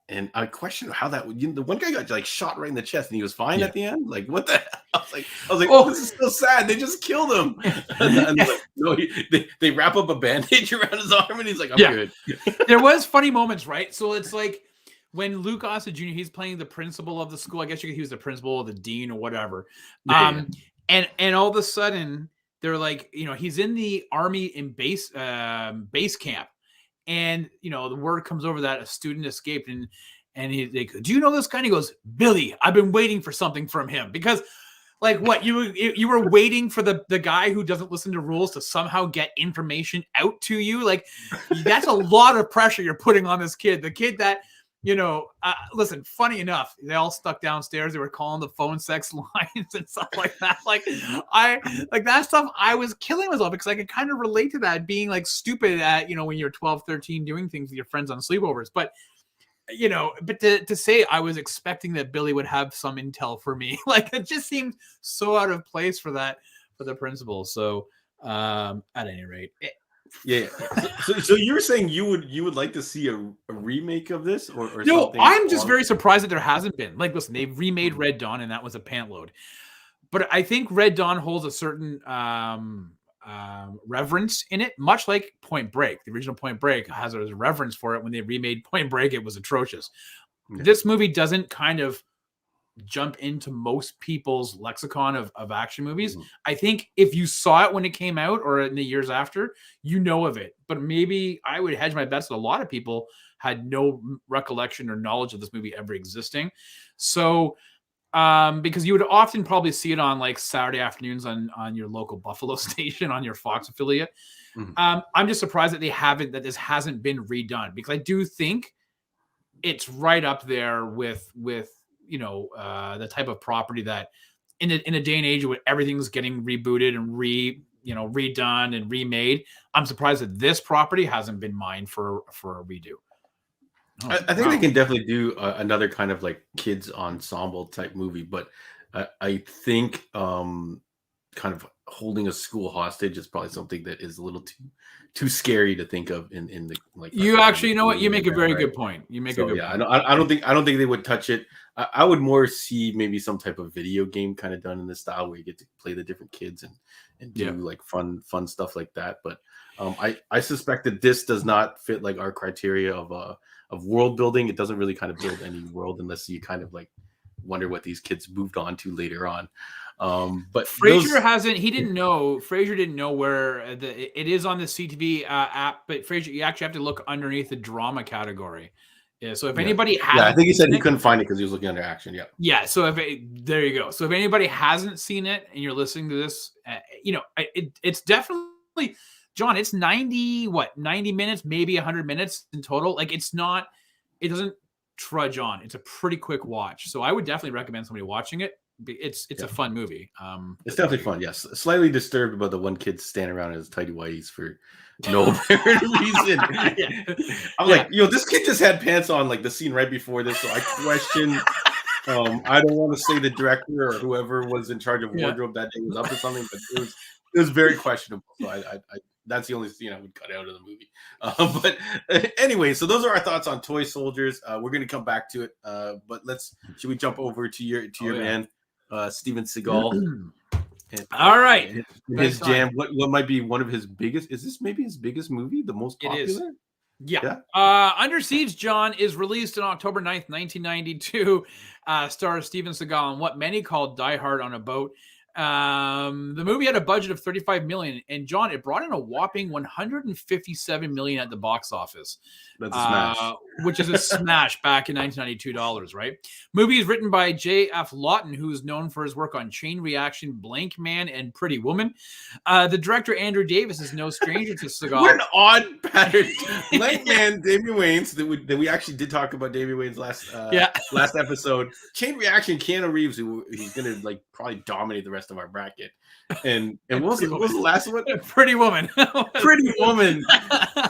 And I question how that would. The one guy got like shot right in the chest, and he was fine at the end. Like what the hell? I was like, oh, this is so sad. They just killed him. and like, no, they wrap up a bandage around his arm, and he's like, I'm good.
There was funny moments, right? So it's like when Luke Gossett Jr. he's playing the principal of the school. I guess he was the principal or the dean or whatever. And all of a sudden they're like, he's in the army in base camp. And, the word comes over that a student escaped and they go, do you know this guy? And he goes, Billy, I've been waiting for something from him because like what you were waiting for the guy who doesn't listen to rules to somehow get information out to you. Like that's a lot of pressure you're putting on this kid, the kid that, listen, funny enough, they all stuck downstairs. They were calling the phone sex lines and stuff like that. Like that stuff, I was killing myself because I could kind of relate to that being like stupid at, when you're 12, 13, doing things with your friends on sleepovers. But, but to say I was expecting that Billy would have some intel for me, like it just seemed so out of place for the principal. So at any rate,
yeah. So you were saying you would like to see a remake of this or
no?
Something
I'm just very surprised that there hasn't been. Like, listen, they've remade Red Dawn, and that was a pant load. But I think Red Dawn holds a certain reverence in it, much like Point Break. The original Point Break has a reverence for it. When they remade Point Break, it was atrocious. Okay. This movie doesn't kind of jump into most people's lexicon of action movies. I think if you saw it when it came out or in the years after, of it. But maybe I would hedge my bets that a lot of people had no recollection or knowledge of this movie ever existing. So because you would often probably see it on like Saturday afternoons on your local Buffalo station on your Fox affiliate. I'm just surprised that this hasn't been redone because I do think it's right up there with the type of property that in a day and age where everything's getting rebooted and redone and remade, I'm surprised that this property hasn't been mined for a redo.
I think they can definitely do another kind of like kids ensemble type movie, but I think kind of holding a school hostage is probably something that is a little too scary to think of in the like.
You actually, you know what? You make a very good point. You make a good point.
I don't think they would touch it. I would more see maybe some type of video game kind of done in this style where you get to play the different kids and do like fun stuff like that. But I suspect that this does not fit like our criteria of world building. It doesn't really kind of build any world unless you kind of like wonder what these kids moved on to later on. But
Fraser didn't know where it is on the CTV app, but Fraser, you actually have to look underneath the drama category. Yeah. So if anybody has,
I think he said he couldn't find it because he was looking under action. Yeah.
Yeah. So there you go. So if anybody hasn't seen it and you're listening to this, it's definitely, John, it's 90 minutes, maybe 100 minutes in total. Like it doesn't trudge on. It's a pretty quick watch. So I would definitely recommend somebody watching it. It's a fun movie.
It's definitely fun. Yes, slightly disturbed about the one kid standing around in his tighty whities for no apparent reason. I'm like, this kid just had pants on like the scene right before this, so I question. I don't want to say the director or whoever was in charge of wardrobe that day was up to something, but it was very questionable. So I that's the only scene I would cut out of the movie. But anyway, so those are our thoughts on Toy Soldiers. We're going to come back to it, but should we jump over to your man? Steven Seagal.
All right.
His jam. What might be one of his biggest? Is this maybe his biggest movie? The most popular?
It is. Yeah. Under Siege, John, is released on October 9th, 1992. Stars Steven Seagal in what many call Die Hard on a Boat. The movie had a budget of $35 million, and John, it brought in a whopping $157 million at the box office.
That's a smash.
Which is a smash back in 1992 dollars, right? Movie is written by J.F. Lawton, who is known for his work on Chain Reaction, Blank Man, and Pretty Woman. The director, Andrew Davis, is no stranger to Seagal.
What an odd pattern. Blank Man, Damian Wayans, that we actually did talk about Damian Wayans last episode. Chain Reaction, Keanu Reeves, who's going to like probably dominate the rest of our bracket. And what was the last one?
Pretty Woman.
Pretty Woman.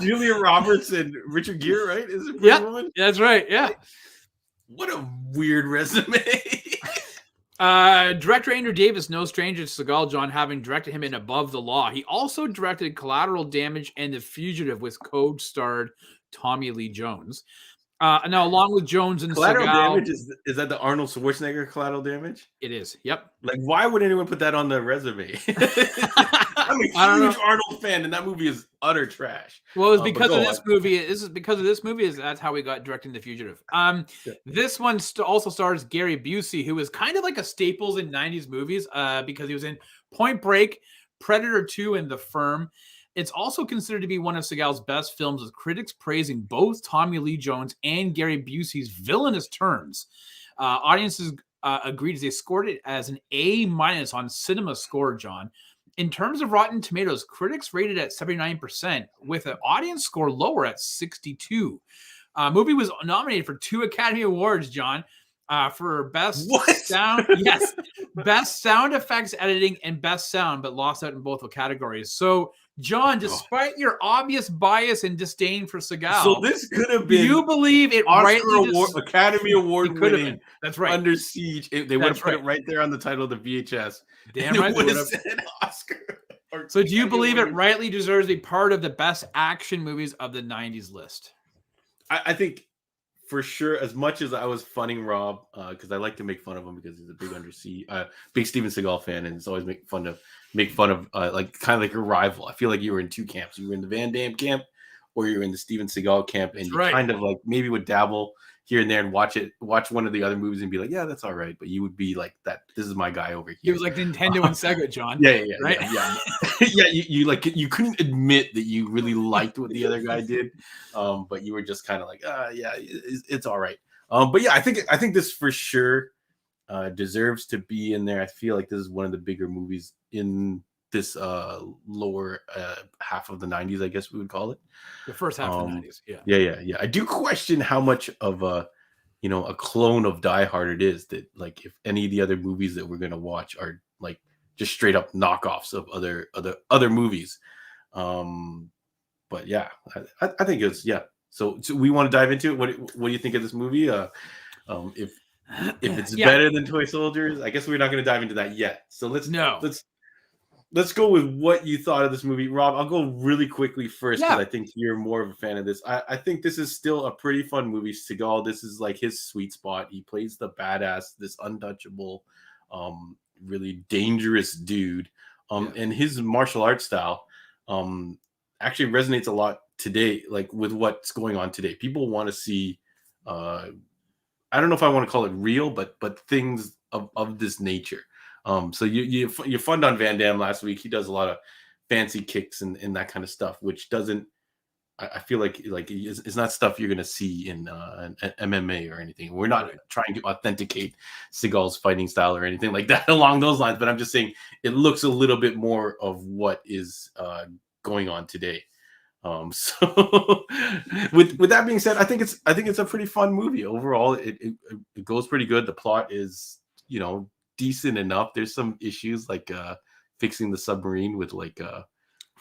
Julia Roberts and Richard Gere, right? Is it Pretty Woman?
That's right. Yeah.
What a weird resume.
Director Andrew Davis, no stranger to Seagal, John, having directed him in Above the Law. He also directed Collateral Damage and The Fugitive, with co-starred Tommy Lee Jones. Now, along with Jones and
Collateral
Seagal,
Damage, is that the Arnold Schwarzenegger Collateral Damage?
It is. Yep.
Like, why would anyone put that on the resume? I'm a huge Arnold fan, and that movie is utter trash.
Well, it's because of this movie. This is because of this movie. That's how we got directing The Fugitive. This one also stars Gary Busey, who was kind of like a staples in '90s movies, because he was in Point Break, Predator 2, and The Firm. It's also considered to be one of Seagal's best films, with critics praising both Tommy Lee Jones and Gary Busey's villainous turns. Audiences agreed, they scored it as an A- on Cinema Score, John. In terms of Rotten Tomatoes, critics rated at 79%, with an audience score lower at 62%. Movie was nominated for 2 Academy Awards, John, for best sound, best sound effects editing and best sound, but lost out in both categories. So, John, despite your obvious bias and disdain for Seagal,
so this could have been.
You believe it?
Academy Award winning.
That's right.
Under Siege. They would have put it right there on the title of the VHS.
Damn right.
Would have said Oscar.
So, do you believe it rightly deserves to be part of the best action movies of the '90s list?
I think, for sure, as much as I was funning Rob, because I like to make fun of him because he's a big Steven Seagal fan, and it's always make fun of like kind of like your rival. I feel like you were in 2 camps. You were in the Van Damme camp, or you're in the Steven Seagal camp, and you kind of like maybe would dabble here and there and watch one of the other movies and be like, yeah, that's all right. But you would be like, this is my guy over here.
He was like Nintendo and Sega, John.
Yeah,
right?
Yeah. You couldn't admit that you really liked what the other guy did, but you were just kind of like, it's all right. But yeah, I think this for sure deserves to be in there. I feel like this is one of the bigger movies in this lower half of the 90s, I guess we would call it.
The first half of the 90s.
Yeah. I do question how much of a a clone of Die Hard it is. That like if any of the other movies that we're gonna watch are like just straight up knockoffs of other movies. But yeah, I think it's So we want to dive into it. What do you think of this movie? If it's better than Toy Soldiers, I guess we're not going to dive into that yet. So let's go with what you thought of this movie. Rob, I'll go really quickly first because I think you're more of a fan of this. I think this is still a pretty fun movie. Seagal, this is like his sweet spot. He plays the badass, this untouchable, really dangerous dude. And his martial arts style actually resonates a lot today, like with what's going on today. People want to see I don't know if I want to call it real, but things of this nature. So you fund on Van Damme last week. He does a lot of fancy kicks and that kind of stuff, which doesn't. I feel like it's not stuff you're gonna see in an MMA or anything. We're not trying to authenticate Seagal's fighting style or anything like that along those lines. But I'm just saying it looks a little bit more of what is going on today. So with that being said, I think it's a pretty fun movie overall. It goes pretty good. The plot is decent enough. There's some issues like fixing the submarine with like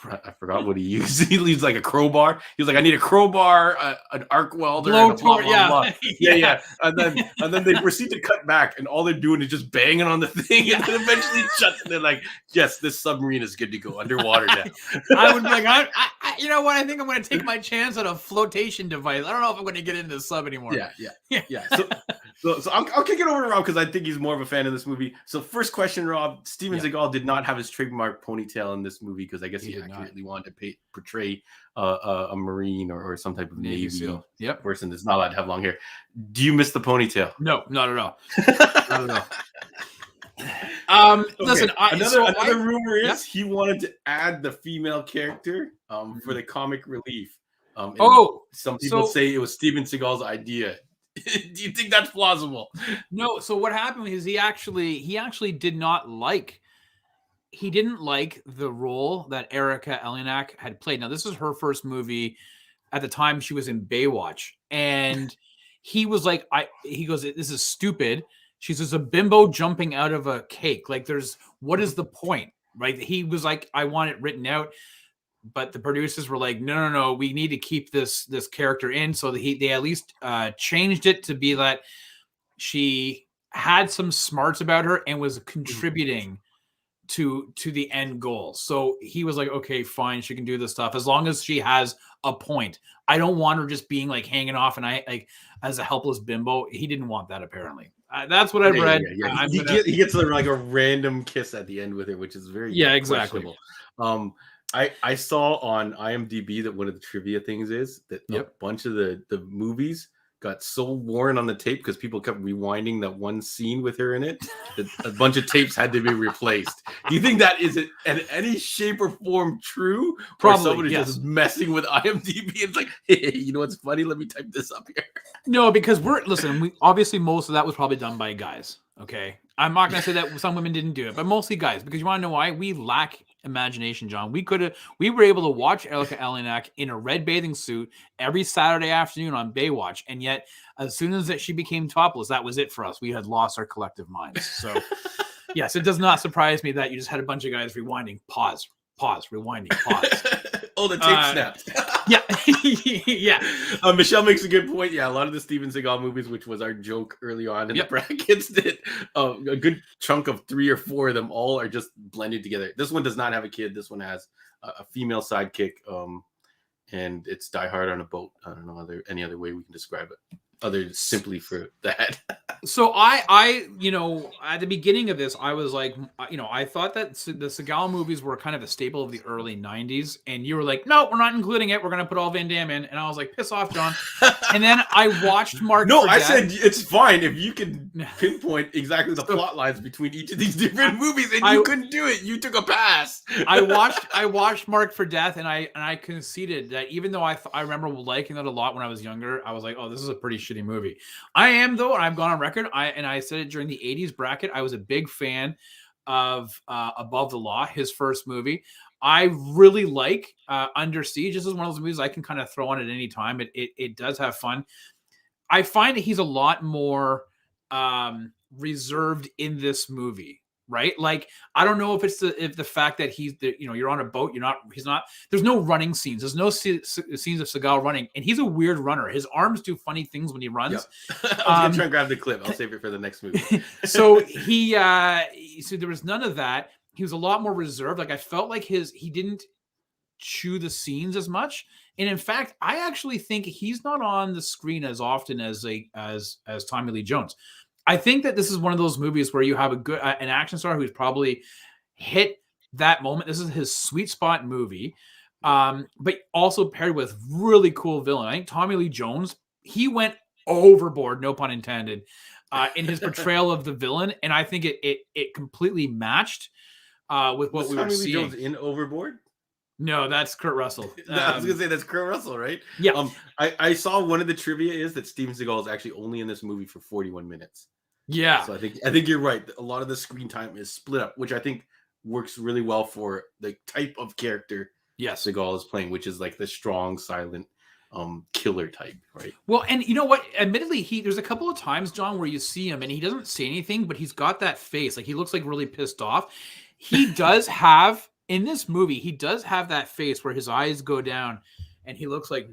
I forgot what he used. He leaves like a crowbar. He was like, I need a crowbar, an arc welder, and a blah, blah, blah. Yeah. And then they proceed to cut back, and all they're doing is just banging on the thing, and then eventually it shuts. And they're like, yes, this submarine is good to go underwater now.
I would be like, you know what? I think I'm going to take my chance on a flotation device. I don't know if I'm going to get into the sub anymore.
Yeah. So I'll kick it over to Rob because I think he's more of a fan of this movie. So first question, Rob, Steven Seagal did not have his trademark ponytail in this movie because I guess he accurately wanted to portray a Marine or some type of Navy person that's not allowed to have long hair. Do you miss the ponytail?
No, not at all. Not at all. Listen,
another rumor is he wanted to add the female character for the comic relief. Some people say it was Steven Seagal's idea. Do you think that's plausible?
No. So what happened is he actually did not like. He didn't like the role that Erika Eleniak had played. Now, this is her first movie. At the time, she was in Baywatch, and he was like, he goes, this is stupid. She's just a bimbo jumping out of a cake. Like, what is the point, right? He was like, I want it written out. But the producers were like, no, we need to keep this character in. So they at least changed it to be that she had some smarts about her and was contributing to the end goal. So he was like, okay, fine, she can do this stuff as long as she has a point. I don't want her just being like hanging off and I like as a helpless bimbo. He didn't want that apparently. That's what I've read.
Yeah. He gets like a random kiss at the end with her, which is very
exactly.
I saw on IMDb that one of the trivia things is that a bunch of the movies got so worn on the tape because people kept rewinding that one scene with her in it that a bunch of tapes had to be replaced. Do you think that is in any shape or form true?
Probably,
or somebody just messing with IMDb? It's like, hey, you know what's funny? Let me type this up here.
No, because we obviously most of that was probably done by guys. Okay, I'm not gonna say that some women didn't do it, but mostly guys. Because you want to know why? We lack imagination, John. We were able to watch Erika Eleniak in a red bathing suit every Saturday afternoon on Baywatch, and yet as soon as she became topless, that was it for us. We had lost our collective minds. So yes, it does not surprise me that you just had a bunch of guys rewinding, pause, rewinding, pause.
Oh, the tape snapped.
Yeah.
Michelle makes a good point. Yeah, a lot of the Steven Seagal movies, which was our joke early on in the brackets, that a good chunk of 3 or 4 of them all are just blended together. This one does not have a kid. This one has a female sidekick, and it's Die Hard on a boat. I don't know any other way we can describe it other simply for that.
So I at the beginning of this, I was like, I thought that the Seagal movies were kind of a staple of the early 90s. And you were like, no, we're not including it. We're going to put all Van Damme in. And I was like, piss off, John. And then I watched Mark.
No, I said it's fine if you can pinpoint exactly the plot lines between each of these different movies. And you couldn't do it. You took a pass.
I watched Mark for Death. And I conceded that even though I remember liking that a lot when I was younger, I was like, oh, this is a pretty shitty movie. I am, though, and I've gone on record. I said it during the 80s bracket. I was a big fan of Above the Law, his first movie. I really like Under Siege. This is one of those movies I can kind of throw on at any time. It does have fun. I find that he's a lot more reserved in this movie, right? Like, I don't know if it's the fact that you're on a boat, there's no running scenes. There's no scenes of Seagal running, and he's a weird runner. His arms do funny things when he runs.
Yep. I was going to try and grab the clip. I'll save it for the next movie.
So so there was none of that. He was a lot more reserved. Like, I felt like he didn't chew the scenes as much. And in fact, I actually think he's not on the screen as often as Tommy Lee Jones. I think that this is one of those movies where you have an action star who's probably hit that moment. This is his sweet spot movie, but also paired with really cool villain. I think Tommy Lee Jones, he went overboard, no pun intended, in his portrayal of the villain, and I think it completely matched with what we were seeing.
Tommy Lee Jones in Overboard?
No, that's Kurt Russell.
I was gonna say that's Kurt Russell, right?
Yeah.
I saw one of the trivia is that Steven Seagal is actually only in this movie for 41 minutes.
Yeah.
So I think you're right. A lot of the screen time is split up, which I think works really well for the type of character Seagal is playing, which is like the strong, silent killer type, right?
Well, and you know what? Admittedly, there's a couple of times, John, where you see him and he doesn't say anything, but he's got that face. Like, he looks like really pissed off. He does have in this movie, he does have that face where his eyes go down and he looks like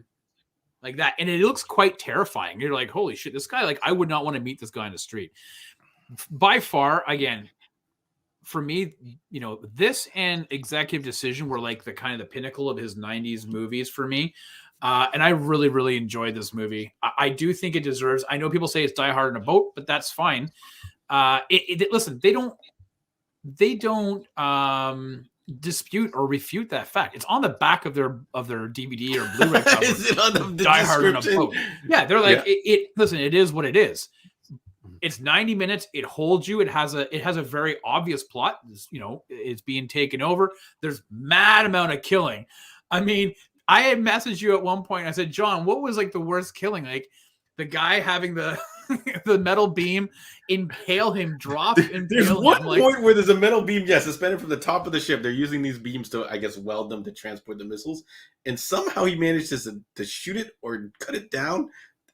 that. And it looks quite terrifying. You're like, holy shit, this guy, like, I would not want to meet this guy on the street. By far, again, for me, you know, this and Executive Decision were like the kind of the pinnacle of his 90s movies for me. And I really, really enjoyed this movie. I do think it deserves, I know people say it's Die Hard in a boat, but that's fine. Listen, they don't dispute or refute that fact. It's on the back of their DVD or Blu-ray cover.
Is it on the
Die Hard in a boat. Yeah, they're like, listen, it is what it is. It's 90 minutes. It holds you. It has a very obvious plot. You know, it's being taken over. There's mad amount of killing. I mean, I had messaged you at one point. I said, John, what was like the worst killing? Like the guy having the the metal beam impale him,
There's one point where there's a metal beam, suspended from the top of the ship. They're using these beams to, I guess, weld them to transport the missiles. And somehow he manages to shoot it or cut it down.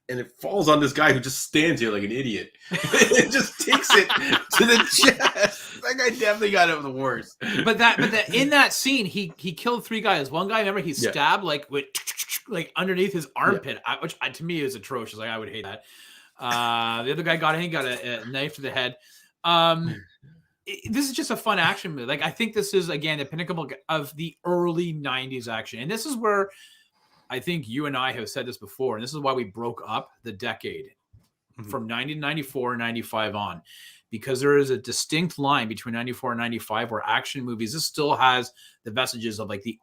And it falls on this guy who just stands here like an idiot. It just takes it to the chest. That guy definitely got it the worst.
But in that scene, he killed 3 guys. One guy, remember, he stabbed like underneath his armpit, which to me is atrocious. Like, I would hate that. The other guy got a knife to the head. This is just a fun action movie. Like, I think this is, again, the pinnacle of the early 90s action. And this is where I think you and I have said this before, and this is why we broke up the decade from 90 to 94 and 95 on, because there is a distinct line between 94 and 95 where action movies, this still has the vestiges of like the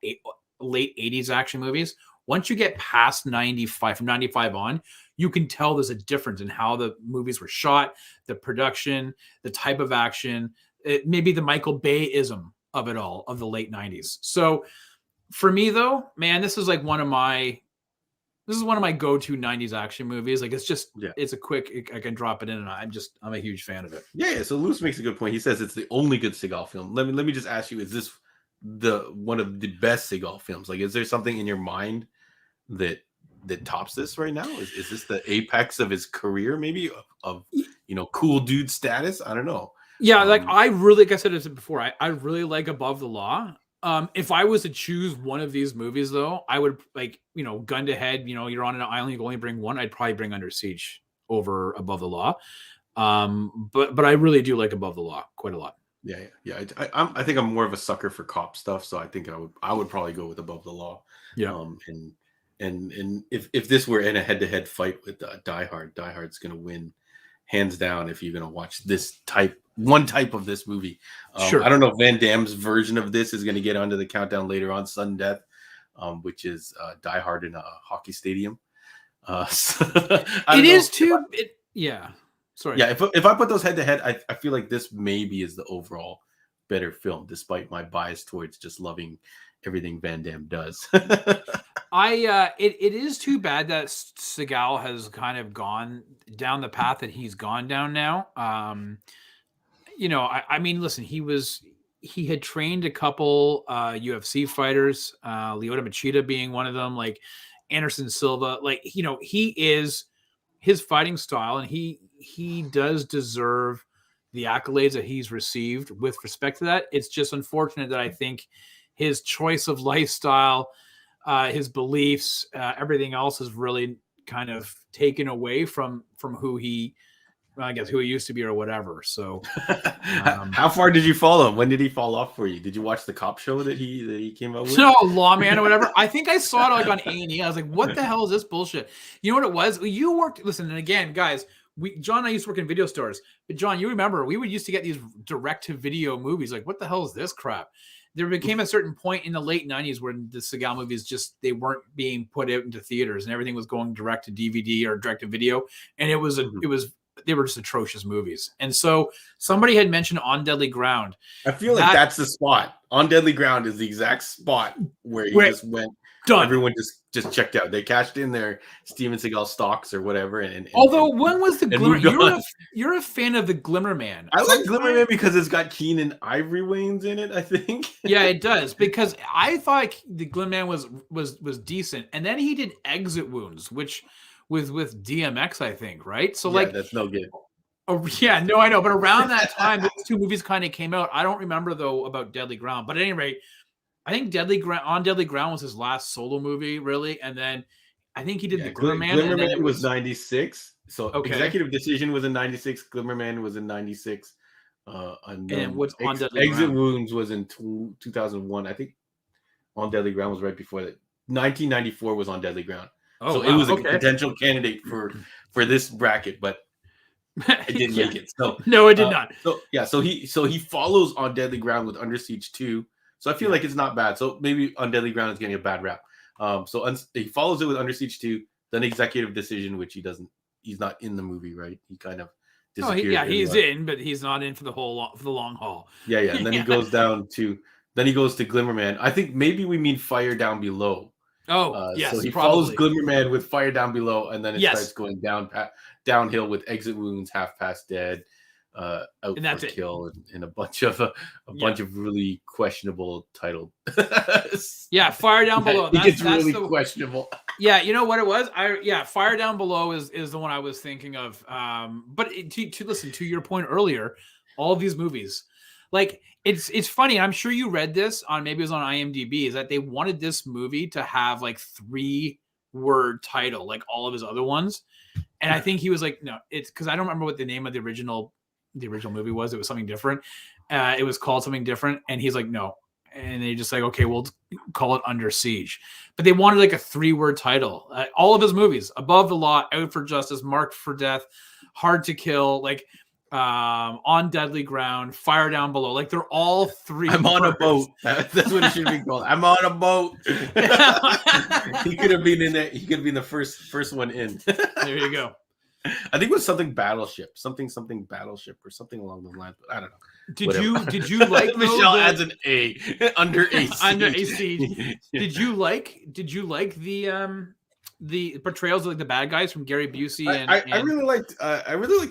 late 80s action movies. Once you get past 95, from 95 on, you can tell there's a difference in how the movies were shot, the production, the type of action, maybe the Michael Bay-ism of it all, of the late 90s. So for me, though, man, this is one of my go-to 90s action movies. Like, it's just, it's a quick, I can drop it in, and I'm a huge fan of it.
Yeah. So Luce makes a good point. He says it's the only good Seagal film. Let me just ask you, is this one of the best Seagal films? Like, is there something in your mind that tops this right now? Is this the apex of his career, maybe of cool dude status? I don't know.
Yeah, like I said this before, I really like Above the Law. If I was to choose one of these movies, though, I would gun to head. You're on an island, you can only bring one. I'd probably bring Under Siege over Above the Law. But I really do like Above the Law quite a lot.
Yeah. I think I'm more of a sucker for cop stuff, so I think I would probably go with Above the Law.
Yeah.
And if this were in a head-to-head fight with Die Hard's going to win hands down if you're going to watch this one type of this movie.
Sure.
I don't know if Van Damme's version of this is going to get onto the countdown later on, Sudden Death, which is Die Hard in a hockey stadium.
It is too. Sorry.
Yeah, if I put those head-to-head, I feel like this maybe is the overall better film, despite my bias towards just loving everything Van Damme does.
It is too bad that Seagal has kind of gone down the path that he's gone down now. I mean, listen, he had trained a couple UFC fighters, Lyoto Machida being one of them, like Anderson Silva. Like, he is his fighting style, and he does deserve the accolades that he's received with respect to that. It's just unfortunate that I think his choice of lifestyle, his beliefs, everything else is really kind of taken away from who he used to be or whatever. So
how far did you follow him? When did he fall off for you? Did you watch the cop show that he came out with?
No, Lawman or whatever. I think I saw it like on A&E. I was like, what the hell is this bullshit? You know what it was? You worked, listen, and again, guys, John and I used to work in video stores. But John, you remember, we would used to get these direct-to-video movies. Like, what the hell is this crap? There became a certain point in the late 90s where the Seagal movies they weren't being put out into theaters and everything was going direct to DVD or direct to video. And they were just atrocious movies. And so somebody had mentioned On Deadly Ground.
I feel like that's the spot. On Deadly Ground is the exact spot where he just went. Done. Everyone just checked out. They cashed in their Steven Seagal stocks or whatever. And
although when was the Glimmer? You're a fan of the Glimmer Man.
I like Glimmer Man because it's got Keenan Ivory Wayans in it, I think.
Yeah, it does. Because I thought the Glimmer Man was decent. And then he did Exit Wounds, which with DMX, I think, right? So
that's no good.
Oh, yeah, no, I know. But around that time, those two movies kind of came out. I don't remember though about Deadly Ground. But at any rate, I think On Deadly Ground was his last solo movie, really. And then I think he did the Glimmer Man.
Glimmer Man was 96. So Executive Decision was in 96. Glimmer Man was in 96. And what's On Deadly Ground? Exit Wounds was in 2001. I think On Deadly Ground was right before that. 1994 was On Deadly Ground. Oh, so it was a potential candidate for this bracket, but it didn't make it. So
no, it did not.
So he follows On Deadly Ground with Under Siege 2. So I feel like it's not bad. So maybe On Deadly Ground is getting a bad rap. He follows it with Under Siege 2, then Executive Decision, which he's not in the movie, right? He kind of disappears.
He's in, but he's not in for the long haul.
Yeah. And then he goes to Glimmer Man. I think maybe we mean Fire Down Below.
Yes.
So he follows Glimmer Man with Fire Down Below, and then it starts going downhill with Exit Wounds, Half Past Dead, Out for Kill, and a bunch of really questionable titled.
Fire Down Below.
It's really questionable.
Yeah, you know what it was? Fire Down Below is the one I was thinking of. But to listen to your point earlier, all of these movies, like it's funny. I'm sure you read this maybe it was on IMDb. Is that they wanted this movie to have like 3-word title, like all of his other ones, and I think he was like, no, it's because I don't remember what the name of the original movie was. It was something different. It was called something different, and he's like, no, and they just like, okay, we'll call it Under Siege. But they wanted like a 3-word title. All of his movies: Above the Law, Out for Justice, Marked for Death, Hard to Kill, like. On Deadly Ground, Fire Down Below, like they're all 3
I'm on a boat. That's what it should be called. I'm on a boat. He could have been in there. He could have been the first one in.
There you go.
I think it was something Battleship, something Battleship, or something along those lines. But I don't know.
Did you like
Michelle adds an A under A
under A siege? Did you like the portrayals of like the bad guys from Gary Busey?
I really liked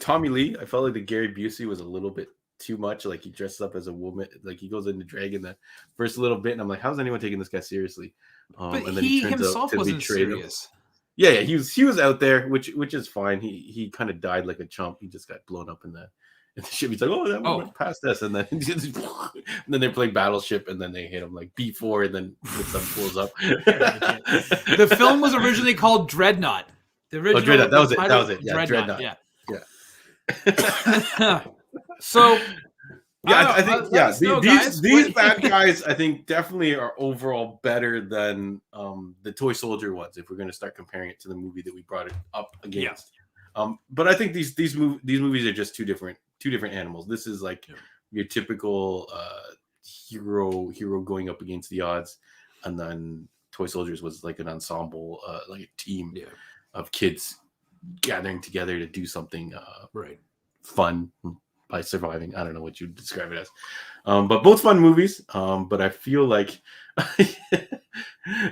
Tommy Lee. I felt like the Gary Busey was a little bit too much. Like he dresses up as a woman, like he goes into drag in the first little bit, and I'm like, how's anyone taking this guy seriously?
But and then he himself wasn't serious.
Yeah, he was out there, which is fine. He kind of died like a chump. He just got blown up in the ship. He's like, that went past us, and then they're playing Battleship, and then they hit him like B4, and then the sun pulls up.
The film was originally called Dreadnought. The original
Dreadnought. That was it. Yeah, Dreadnought.
Yeah. So.
I think these bad guys I think definitely are overall better than the Toy Soldier ones if we're going to start comparing it to the movie that we brought it up against. But I think these movies are just two different animals. This is like your typical hero going up against the odds, and then Toy Soldiers was like an ensemble, like a team of kids gathering together to do something fun by surviving. I don't know what you'd describe it as, but both fun movies. But I feel like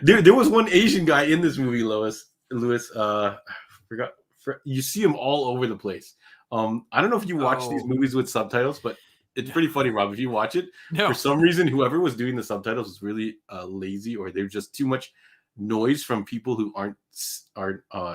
there was one Asian guy in this movie, Lewis. You see him all over the place. I don't know if you watch these movies with subtitles, but it's pretty funny, Rob. If you watch it, for some reason, whoever was doing the subtitles was really lazy, or they're just too much noise from people who aren't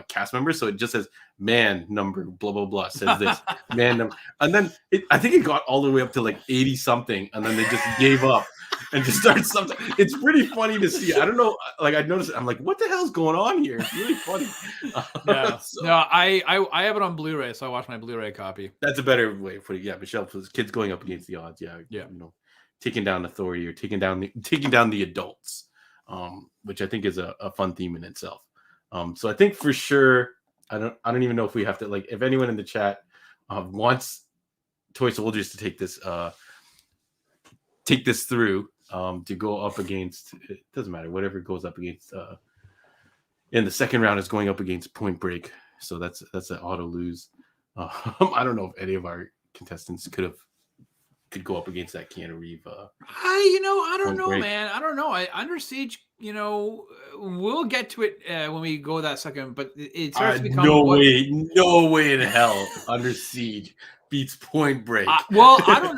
cast members. So it just says man number blah blah blah says this man number, and then I think it got all the way up to like 80 something, and then they just gave up and just started something. It's pretty funny to see. I don't know, like I noticed, I'm like, what the hell's going on here? It's really funny.
Yeah. No, I have it on Blu-ray, so I watched my Blu-ray copy.
That's a better way of putting it. Yeah, Michelle, kids going up against the odds. Yeah. Taking down authority or taking down the adults, which I think is a fun theme in itself. So I think for sure, I don't even know if we have to, like, if anyone in the chat wants Toy Soldiers to take this through to go up against, it doesn't matter, whatever it goes up against in the second round is going up against Point Break. So that's an auto lose. I don't know if any of our contestants could go up against that Keanu Reeves.
I don't know, man. I don't know. Under Siege, we'll get to it when we go that second, but it starts to become
no way in hell Under Siege beats Point Break.
Well, I don't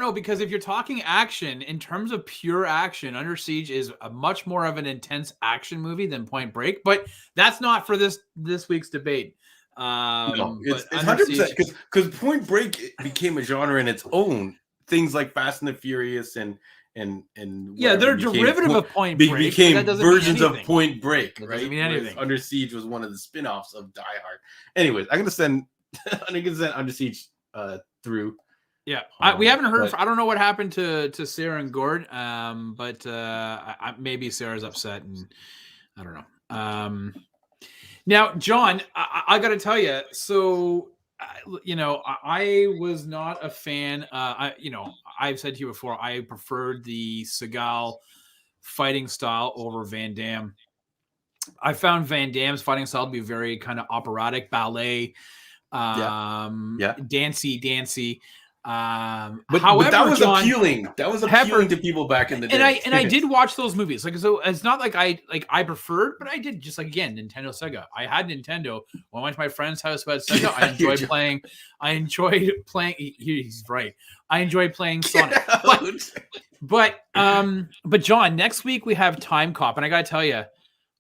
know, because if you're talking action, in terms of pure action, Under Siege is a much more of an intense action movie than Point Break, but that's not for this week's debate.
No, it's 100% because Point Break became a genre in its own. Things like Fast and the Furious and
they're derivative of Point Break.
Became versions of Point Break, right?
Doesn't mean anything.
Under Siege was one of the spin-offs of Die Hard. Anyways, I'm gonna send Under Siege through.
Yeah, we haven't heard. I don't know what happened to Sarah and Gord, but maybe Sarah's upset, and I don't know. Now, John, I got to tell you, so. I was not a fan. I've said to you before, I preferred the Seagal fighting style over Van Damme. I found Van Damme's fighting style to be very kind of operatic, ballet, dancey.
But that was appealing. That was appealing to people back in the day.
And I did watch those movies. Like, so it's not like I preferred, but I did, just like, again, Nintendo, Sega. I had Nintendo when I went to my friend's house who had Sega. I enjoyed playing. He's right. I enjoyed playing Sonic. But John, next week we have Time Cop, and I gotta tell you,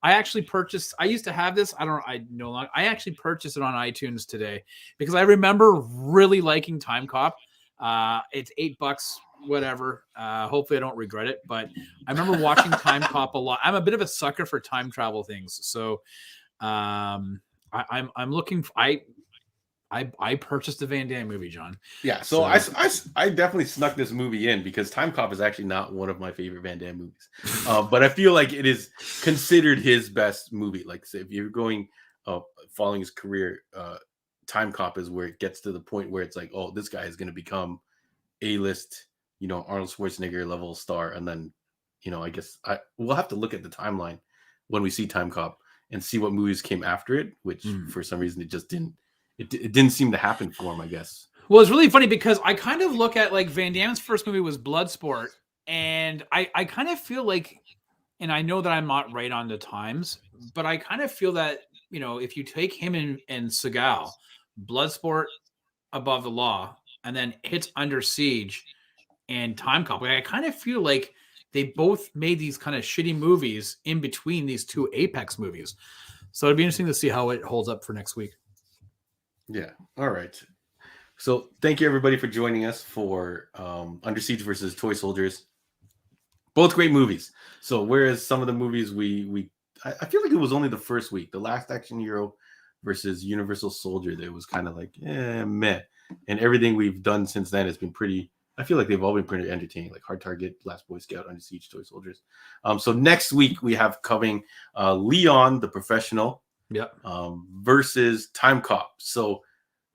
I actually purchased. I used to have this. I no longer. I actually purchased it on iTunes today because I remember really liking Time Cop. It's $8, whatever. Hopefully I don't regret it, but I remember watching Time Cop a lot. I'm a bit of a sucker for time travel things. So, I'm looking, I purchased the Van Damme movie, John.
Yeah. So I definitely snuck this movie in because Time Cop is actually not one of my favorite Van Damme movies. But I feel like it is considered his best movie. Like, say, if you're going, following his career, Time Cop is where it gets to the point where it's like, oh, this guy is going to become A-list, Arnold Schwarzenegger level star. And then, I guess we'll have to look at the timeline when we see Time Cop and see what movies came after it, which for some reason it just didn't. It didn't seem to happen for him, I guess.
Well, it's really funny because I kind of look at, like, Van Damme's first movie was Bloodsport, and I kind of feel like, and I know that I'm not right on the times, but I kind of feel that, if you take him and Seagal, Bloodsport, Above the Law, and then hits Under Siege and Time Cop, I kind of feel like they both made these kind of shitty movies in between these two Apex movies. So it'd be interesting to see how it holds up for next week.
Yeah. All right. So thank you, everybody, for joining us for Under Siege versus Toy Soldiers. Both great movies. So whereas some of the movies I feel like it was only the first week, the Last Action Hero versus Universal Soldier, that was kind of like, meh. And everything we've done since then has been pretty, I feel like they've all been pretty entertaining, like Hard Target, Last Boy Scout, Under Siege, Toy Soldiers. So next week we have coming Leon the Professional versus Time Cop. So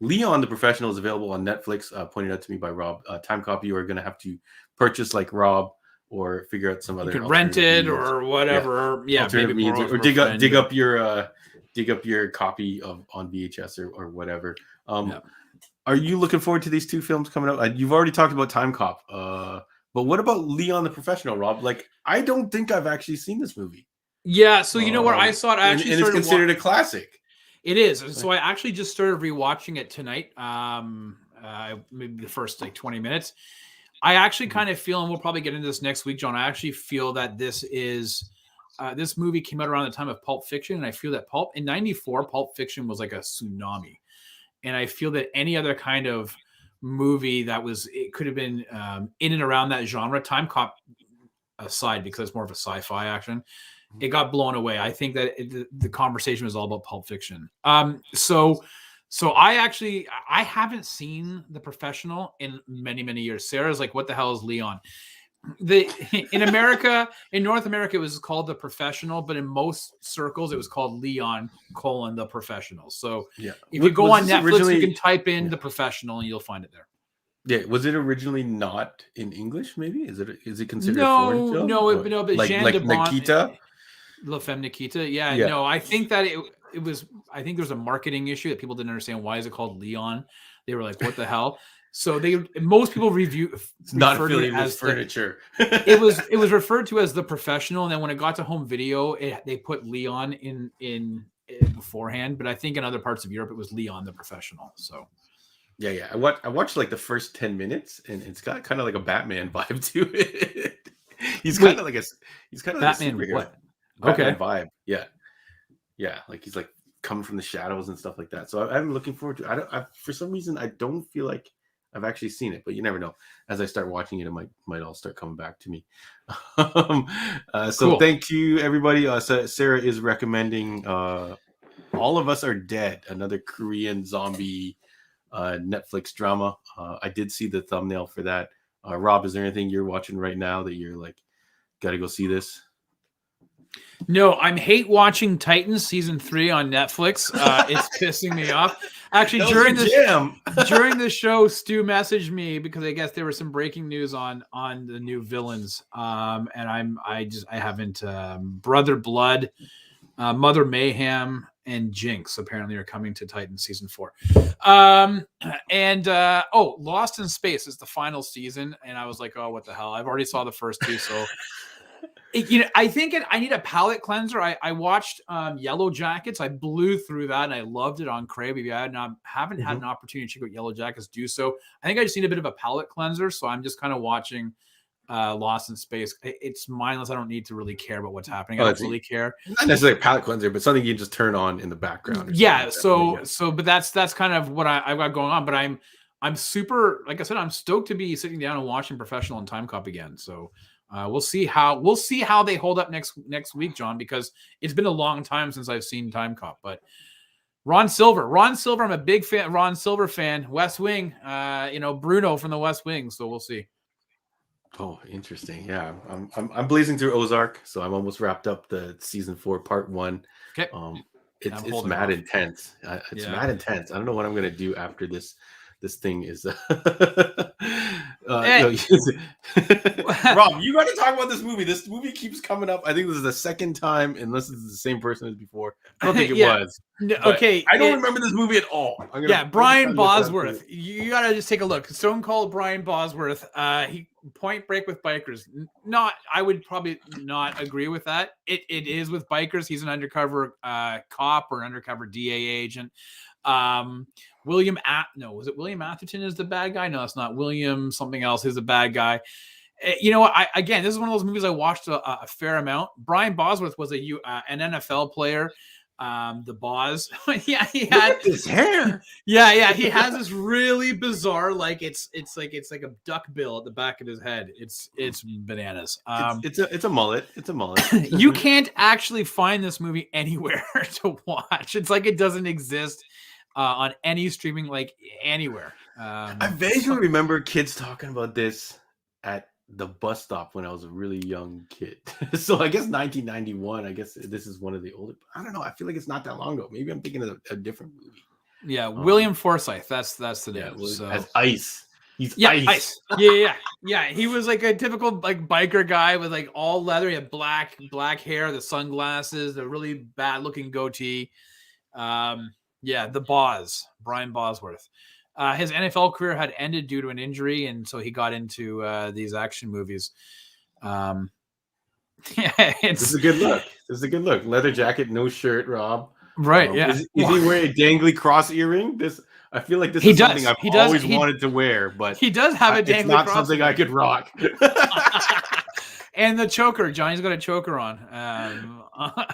Leon the Professional is available on Netflix, pointed out to me by Rob. Time Cop, you are going to have to purchase like Rob, or figure out some other.
You could rent it or whatever.
Maybe means, or dig up your copy on VHS or whatever. Are you looking forward to these two films coming up? You've already talked about Time Cop, but what about Leon the Professional, Rob? Like, I don't think I've actually seen this movie.
Yeah, so you know where I saw it. I actually
and it's considered a classic.
It is. So I actually just started rewatching it tonight. Maybe the first 20 minutes. I actually kind of feel, and we'll probably get into this next week, John. I actually feel that this is this movie came out around the time of Pulp Fiction, and I feel that in '94, Pulp Fiction was like a tsunami, and I feel that any other kind of movie it could have been in and around that genre, Time Cop aside, because it's more of a sci-fi action, it got blown away. I think that the conversation was all about Pulp Fiction. So I haven't seen The Professional in many, many years. Sarah's like, what the hell is Leon? In North America, it was called The Professional, but in most circles, it was called Leon: The Professional. So if you go on Netflix, you can type in The Professional and you'll find it there.
Yeah, was it originally not in English? Maybe is it considered a foreign film?
No, but
like Nikita,
La Femme Nikita. Yeah, no, I think that it was. I think there was a marketing issue that people didn't understand. Why is it called Leon? They were like, "What the hell?" So most people
it's not affiliated with furniture.
it was referred to as The Professional, and then when it got to home video, they put Leon in beforehand. But I think in other parts of Europe, it was Leon the Professional. So
yeah. I watched like the first 10 minutes, and it's got kind of like a Batman vibe to it. he's kind of like
Batman.
Like
what?
Batman vibe. Yeah. Like he's like coming from the shadows and stuff like that. So I'm looking forward to it. For some reason, I don't feel like I've actually seen it, but you never know. As I start watching it, it might all start coming back to me. So thank you, everybody. Sarah is recommending All of Us Are Dead, another Korean zombie Netflix drama. I did see the thumbnail for that. Rob, is there anything you're watching right now that you're like, got to go see this?
No, I'm hate watching Titans season 3 on Netflix. It's pissing me off. Actually, during the show, Stu messaged me because I guess there was some breaking news on the new villains. And I haven't. Brother Blood, Mother Mayhem, and Jinx apparently are coming to Titans season 4. Lost in Space is the final season, and I was like, oh, what the hell? I've already saw the first 2, so. I think I need a palate cleanser. I watched Yellow Jackets. I blew through that and I loved it on Crave. If you haven't had an opportunity to check out Yellow Jackets, do so. I think I just need a bit of a palate cleanser. So I'm just kind of watching Lost in Space. It's mindless. I don't need to really care about what's happening. I don't really care.
Not necessarily a palate cleanser, but something you just turn on in the background.
Yeah. But that's kind of what I've got going on. But I'm super, like I said, I'm stoked to be sitting down and watching Professional and Time Cop again. So we'll see how they hold up next week, John, because it's been a long time since I've seen Time Cop. But Ron Silver, I'm a big fan. Ron Silver fan. West Wing, Bruno from the West Wing. So we'll see.
Oh, interesting. Yeah, I'm blazing through Ozark, so I'm almost wrapped up the season 4 part 1.
Okay.
It's mad intense. Mad intense. I don't know what I'm gonna do after this. This thing is Rob, you got to talk about this movie. This movie keeps coming up. I think this is the second time, unless it's the same person as before. I don't think it was.
Okay.
I don't remember this movie at all.
Brian Bosworth. You got to just take a look. Stone Cold Brian Bosworth. He Point Break with bikers. I would probably not agree with that. It is with bikers. He's an undercover cop or an undercover DA agent. William Atherton is the bad guy? No, it's not. William something else is the bad guy. You know what? This is one of those movies I watched a fair amount. Brian Bosworth was an NFL player. The Boz. Yeah, he had
his hair.
Yeah, he has this really bizarre, like it's like a duck bill at the back of his head. It's bananas.
It's a mullet. It's a mullet.
You can't actually find this movie anywhere to watch. It's like it doesn't exist on any streaming, like anywhere.
I vaguely remember kids talking about this at the bus stop when I was a really young kid. So I guess 1991. I guess this is one of the older. I don't know. I feel like it's not that long ago. Maybe I'm thinking of a different movie.
Yeah, William Forsythe. That's the name.
As Ice. He's
Ice. Yeah. He was like a typical like biker guy with like all leather. He had black hair, the sunglasses, the really bad looking goatee. The Boz, Brian Bosworth. His NFL career had ended due to an injury, and so he got into these action movies.
This is a good look. Leather jacket, no shirt, Rob.
Right,
Is he wearing a dangly cross earring? I feel like this is something I've always wanted to wear, but
he does have a dangly cross.
It's not something I could rock.
And the choker. Johnny's got a choker on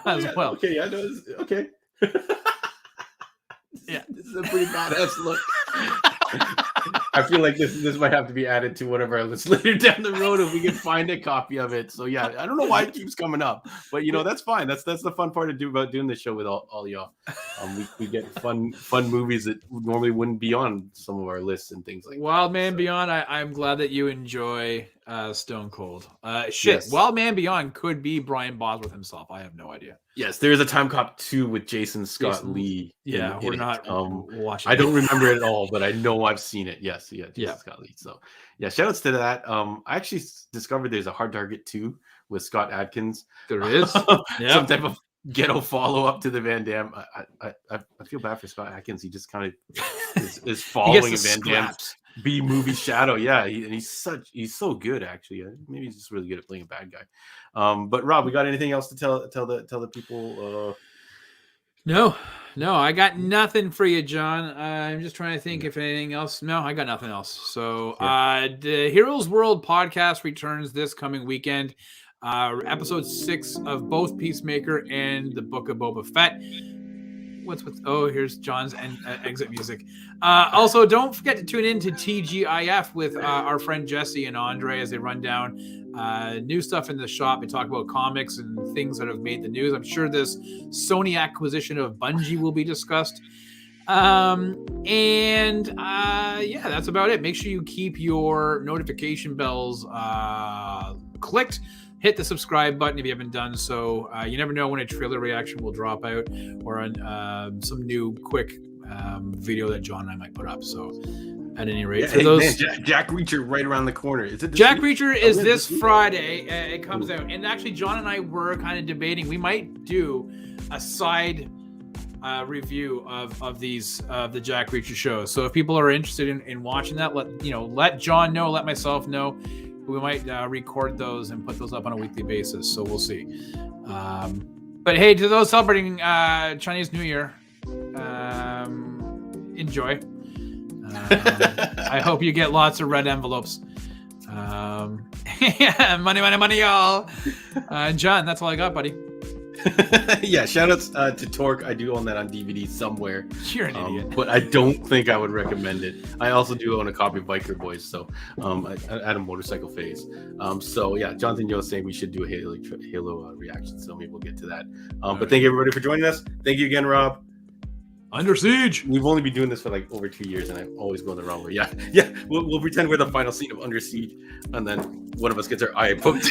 as well.
Okay, I know. Okay.
Yeah,
this is a pretty badass look. I feel like this might have to be added to one of our lists later down the road if we can find a copy of it. So yeah, I don't know why it keeps coming up, but that's fine. That's the fun part about doing this show with all y'all. We get fun movies that normally wouldn't be on some of our lists and things like
Wild
that.
Man Beyond. I'm glad that you enjoy Stone Cold. Yes. Wild Man Beyond could be Brian Bosworth himself. I have no idea.
Yes, there is a Time Cop 2 with Jason Scott Lee.
Yeah, we're not watching.
I don't remember it at all, but I know I've seen it. Yes, Jason Scott Lee. So, yeah, shout outs to that. I actually discovered there's a Hard Target 2 with Scott Adkins.
There is
some type of ghetto follow up to the Van Damme. I feel bad for Scott Adkins. He just kind of is following Van Damme's B movie shadow. Yeah, he's so good actually. Maybe he's just really good at playing a bad guy. But Rob, we got anything else to tell the people?
No, I got nothing for you, John. I'm just trying to think if anything else. No, I got nothing else. So the Heroes World podcast returns this coming weekend. Episode 6 of both Peacemaker and the Book of Boba Fett. Here's John's exit music. Also, don't forget to tune in to TGIF with our friend Jesse and Andre as they run down new stuff in the shop. They talk about comics and things that have made the news. I'm sure this Sony acquisition of Bungie will be discussed. That's about it. Make sure you keep your notification bells clicked. Hit the subscribe button if you haven't done so. You never know when a trailer reaction will drop out or on some new quick video that John and I might put up. So at any rate,
Jack Reacher right around the corner. Is it
Jack Reacher is this Friday. It comes out. And actually, John and I were kind of debating. We might do a side review of the Jack Reacher show. So if people are interested in watching that, let John know, let myself know. We might record those and put those up on a weekly basis. So we'll see. But hey, to those celebrating Chinese New Year, enjoy. I hope you get lots of red envelopes. Money, y'all. John, that's all I got, buddy.
Yeah, shout outs to Torque. I do own that on DVD somewhere.
You're an idiot.
But I don't think I would recommend it. I also do own a copy of Biker Boys, so at a motorcycle phase. So yeah, Jonathan Yo saying we should do a Halo reaction, so maybe we'll get to that. But thank you everybody for joining us. Thank you again, Rob.
Under Siege.
We've only been doing this for like over 2 years, and I always go the wrong way. Yeah. We'll pretend we're the final scene of Under Siege, and then one of us gets our eye poked.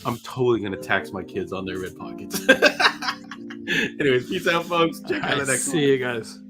I'm totally gonna tax my kids on their red pockets. Anyways, peace out, folks. Check out the next one.
See you guys.